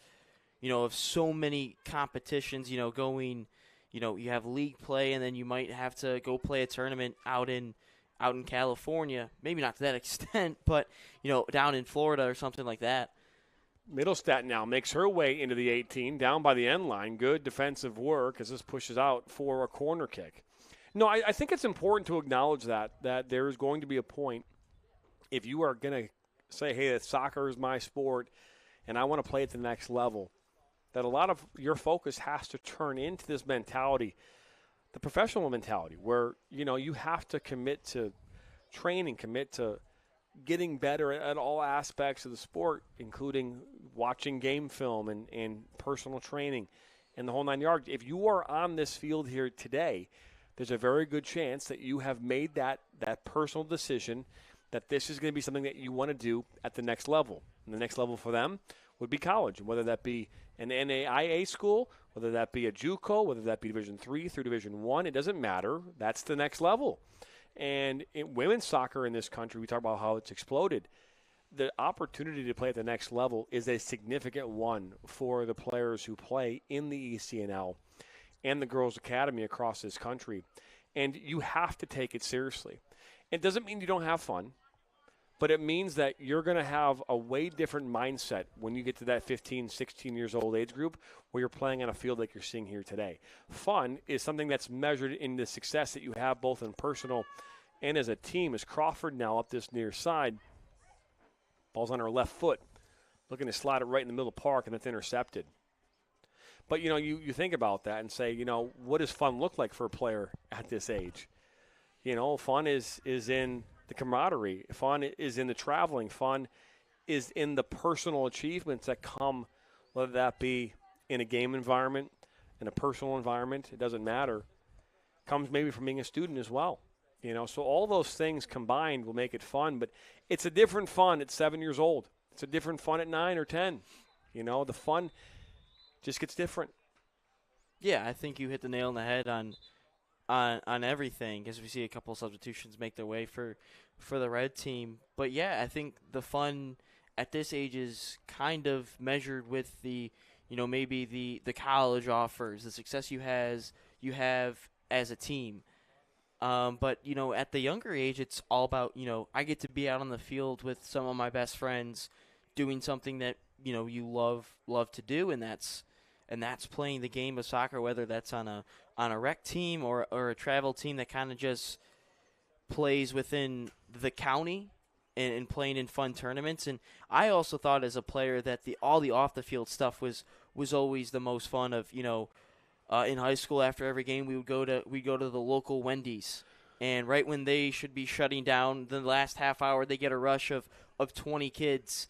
of so many competitions, going, you have league play, and then you might have to go play a tournament out in California. Maybe not to that extent, but, down in Florida or something like that. Middlestat now makes her way into the 18, down by the end line. Good defensive work as this pushes out for a corner kick. No, I think it's important to acknowledge that there's going to be a point, if you are going to say, hey, soccer is my sport and I want to play at the next level, that a lot of your focus has to turn into this mentality, the professional mentality, where, you have to commit to training, commit to getting better at all aspects of the sport, including watching game film and personal training and the whole 9 yards. If you are on this field here today, there's a very good chance that you have made that personal decision that this is going to be something that you want to do at the next level. And the next level for them would be college, whether that be an NAIA school, whether that be a JUCO, whether that be Division III through Division I. It doesn't matter. That's the next level. And in women's soccer in this country, we talk about how it's exploded. The opportunity to play at the next level is a significant one for the players who play in the ECNL and the Girls Academy across this country. And you have to take it seriously. It doesn't mean you don't have fun, but it means that you're going to have a way different mindset when you get to that 15, 16 years old age group where you're playing on a field like you're seeing here today. Fun is something that's measured in the success that you have both in personal and as a team. As Crawford now up this near side, ball's on her left foot, looking to slide it right in the middle of the park, and it's intercepted. But, you think about that and say, what does fun look like for a player at this age? Fun is in the camaraderie. Fun is in the traveling. Fun is in the personal achievements that come, whether that be in a game environment, in a personal environment, it doesn't matter. Comes maybe from being a student as well. So all those things combined will make it fun, but it's a different fun at 7 years old. It's a different fun at 9 or 10. The fun just gets different. Yeah, I think you hit the nail on the head on everything, as we see a couple of substitutions make their way for the red team. But yeah, I think the fun at this age is kind of measured with the, maybe the college offers, the success you have as a team. But at the younger age, it's all about, I get to be out on the field with some of my best friends doing something that, you love to do, and that's playing the game of soccer, whether that's on a rec team or a travel team that kind of just plays within the county and playing in fun tournaments. And I also thought as a player that all the off the field stuff was always the most fun. Of in high school, after every game we'd go to the local Wendy's, and right when they should be shutting down the last half hour, they get a rush of 20 kids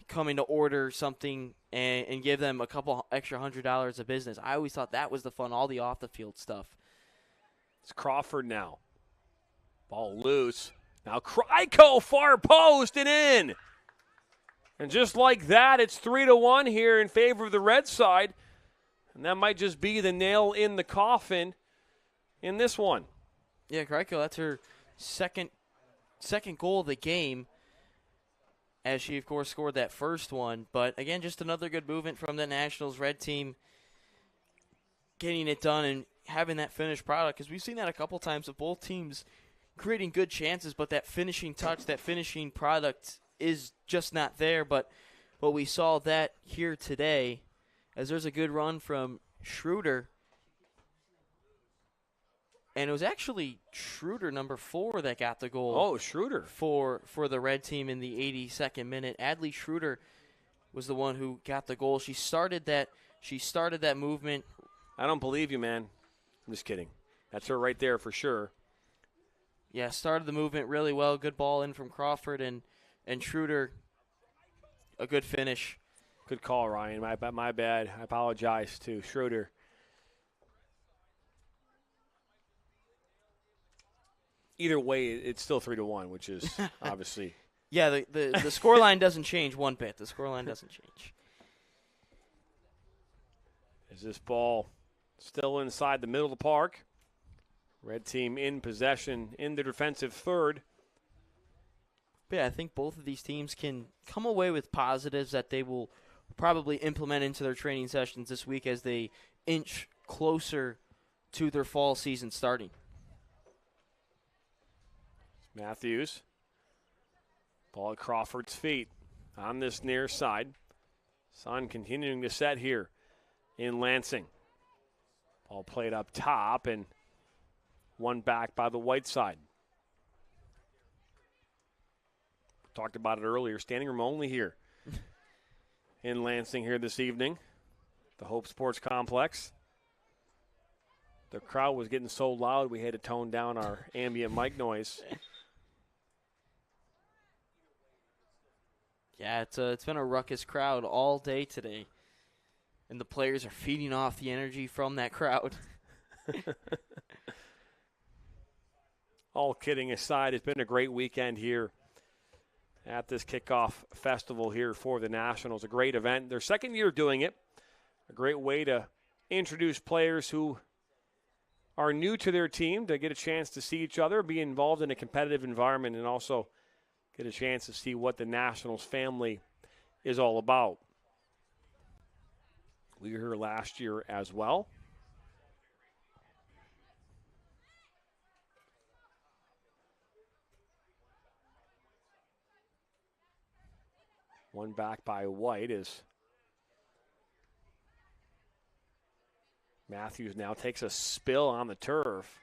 coming to order something and give them a couple extra $100 of business. I always thought that was the fun, all the off-the-field stuff. It's Crawford now. Ball loose. Now Kryko, far post and in. And just like that, it's 3-1 here in favor of the red side. And that might just be the nail in the coffin in this one. Yeah, Kryko, that's her second goal of the game, as she, of course, scored that first one. But, again, just another good movement from the Nationals red team, getting it done and having that finished product. Because we've seen that a couple times of both teams creating good chances, but that finishing touch, that finishing product is just not there. But we saw that here today, as there's a good run from Schroeder. And it was actually Schroeder, number 4, that got the goal. Oh, Schroeder. For the red team in the 82nd minute. Adley Schroeder was the one who got the goal. She started that movement. I don't believe you, man. I'm just kidding. That's her right there for sure. Yeah, started the movement really well. Good ball in from Crawford and Schroeder. A good finish. Good call, Ryan. My bad. I apologize to Schroeder. Either way, it's still 3-1, which is obviously. Yeah, the scoreline doesn't change one bit. The scoreline doesn't change. Is this ball still inside the middle of the park? Red team in possession in the defensive third. But yeah, I think both of these teams can come away with positives that they will probably implement into their training sessions this week as they inch closer to their fall season starting. Matthews. Ball at Crawford's feet on this near side. Sun continuing to set here in Lansing. Ball played up top and one back by the white side. Talked about it earlier. Standing room only here in Lansing here this evening. The Hope Sports Complex. The crowd was getting so loud we had to tone down our ambient mic noise. Yeah, it's been a ruckus crowd all day today. And the players are feeding off the energy from that crowd. All kidding aside, it's been a great weekend here at this kickoff festival here for the Nationals. A great event. Their second year doing it. A great way to introduce players who are new to their team to get a chance to see each other, be involved in a competitive environment, and also get a chance to see what the Nationals family is all about. We were here last year as well. One back by White as Matthews now takes a spill on the turf.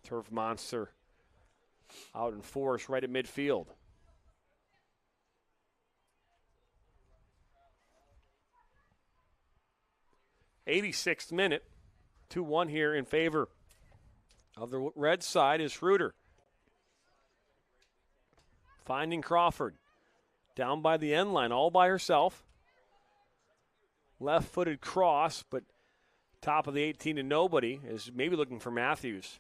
Turf monster out in force right at midfield. '86th minute, 2-1 here in favor of the red side is Schroeder. Finding Crawford. Down by the end line, all by herself. Left-footed cross, but top of the 18 to nobody is maybe looking for Matthews.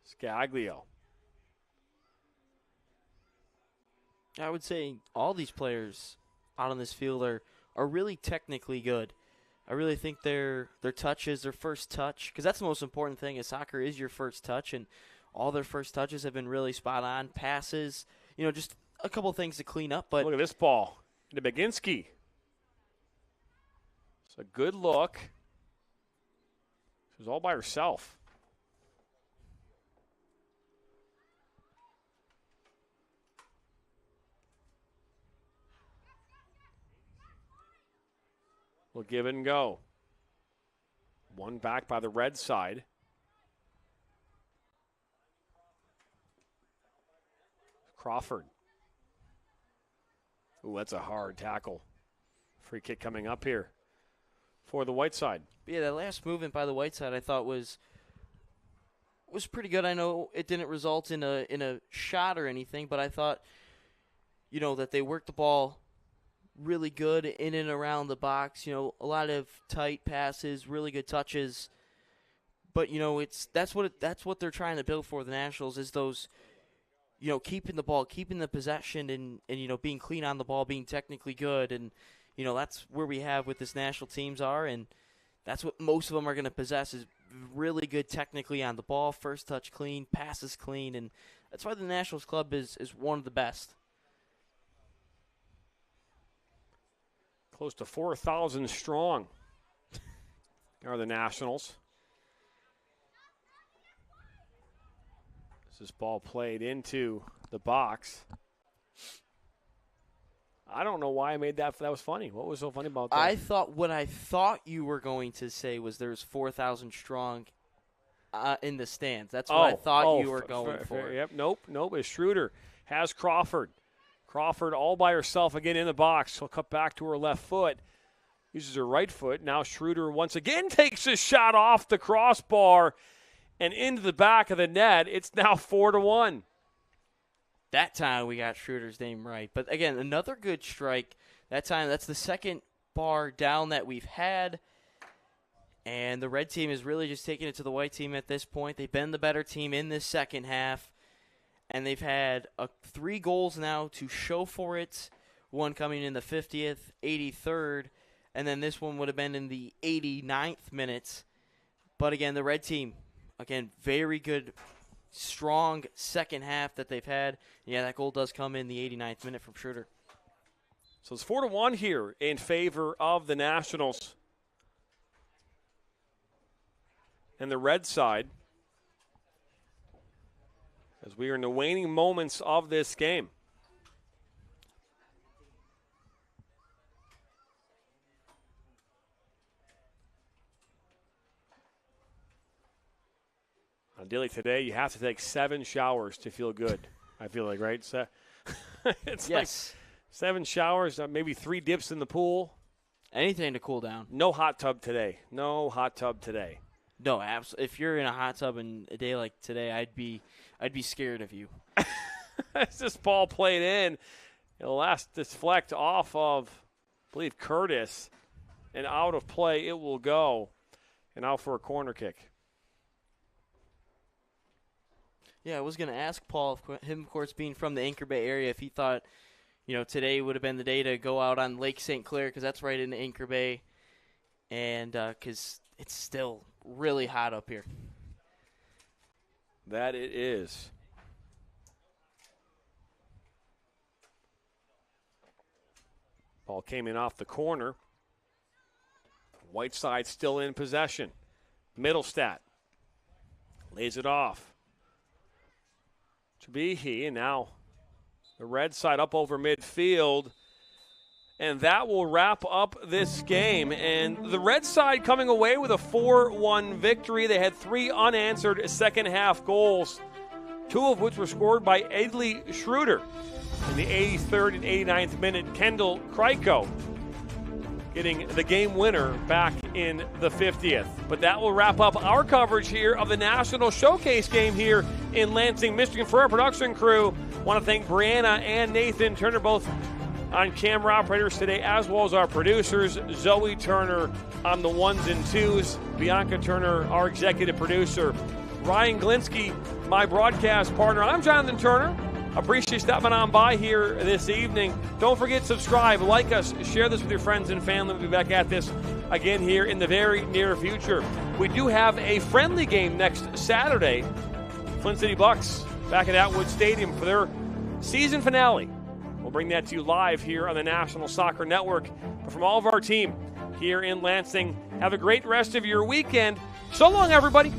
Scaglio. I would say all these players out on this field are really technically good. I really think their touches, their first touch, because that's the most important thing is soccer is your first touch, and all their first touches have been really spot on. Passes, just a couple things to clean up. But look at this ball to Baginski. It's a good look. She was all by herself. We'll give it and go. One back by the red side. Crawford. Ooh, that's a hard tackle. Free kick coming up here for the white side. Yeah, that last movement by the white side I thought was pretty good. I know it didn't result in a shot or anything, but I thought, that they worked the ball really good in and around the box. A lot of tight passes, really good touches. But that's what they're trying to build for the Nationals is those, keeping the ball, keeping the possession, and being clean on the ball, being technically good, and that's where we have what this national teams are, and that's what most of them are going to possess is really good technically on the ball, first touch clean, passes clean, and that's why the Nationals club is one of the best. Close to 4,000 strong are the Nationals. This ball played into the box. I don't know why I made that. That was funny. What was so funny about that? What I thought you were going to say was there's 4,000 strong in the stands. That's what I thought you were going for. Yep. Nope. It's Schroeder has Crawford. Crawford all by herself again in the box. She'll cut back to her left foot. Uses her right foot. Now Schroeder once again takes a shot off the crossbar and into the back of the net. It's now 4-1. That time we got Schroeder's name right. But again, another good strike. That time, that's the second bar down that we've had. And the red team is really just taking it to the white team at this point. They've been the better team in this second half. and they've had 3 goals now to show for it, one coming in the 50th, 83rd, and then this one would have been in the 89th minute. But again, the red team, again, very good, strong second half that they've had. Yeah, that goal does come in the 89th minute from Schroeder. So it's 4-1 here in favor of the Nationals. And the red side, as we are in the waning moments of this game. Ideally today, you have to take 7 showers to feel good, I feel like, right? So it's Yes. like 7 showers, maybe 3 dips in the pool. Anything to cool down. No hot tub today. No hot tub today. No, absolutely. If you're in a hot tub in a day like today, I'd be scared of you. As this ball played in, it'll last deflect off of, I believe, Curtis, and out of play it will go, and out for a corner kick. Yeah, I was going to ask Paul, him, of course, being from the Anchor Bay area, if he thought, today would have been the day to go out on Lake St. Clair, because that's right in the Anchor Bay, and because it's still really hot up here. That it is. Ball came in off the corner. Whiteside still in possession. Middlestat lays it off. Chabihi, and now the red side up over midfield. And that will wrap up this game. And the red side coming away with a 4-1 victory. They had 3 unanswered second-half goals, 2 of which were scored by Edley Schroeder in the 83rd and 89th minute. Kendall Kryko getting the game winner back in the 50th. But that will wrap up our coverage here of the National Showcase game here in Lansing, Michigan. For our production crew, I want to thank Brianna and Nathan Turner, both on camera operators today, as well as our producers, Zoe Turner on the 1s and 2s, Bianca Turner, our executive producer, Ryan Glinsky, my broadcast partner. I'm Jonathan Turner. Appreciate you stopping on by here this evening. Don't forget, subscribe, like us, share this with your friends and family. We'll be back at this again here in the very near future. We do have a friendly game next Saturday. Flint City Bucks back at Atwood Stadium for their season finale. We'll bring that to you live here on the National Soccer Network. But from all of our team here in Lansing, have a great rest of your weekend. So long, everybody.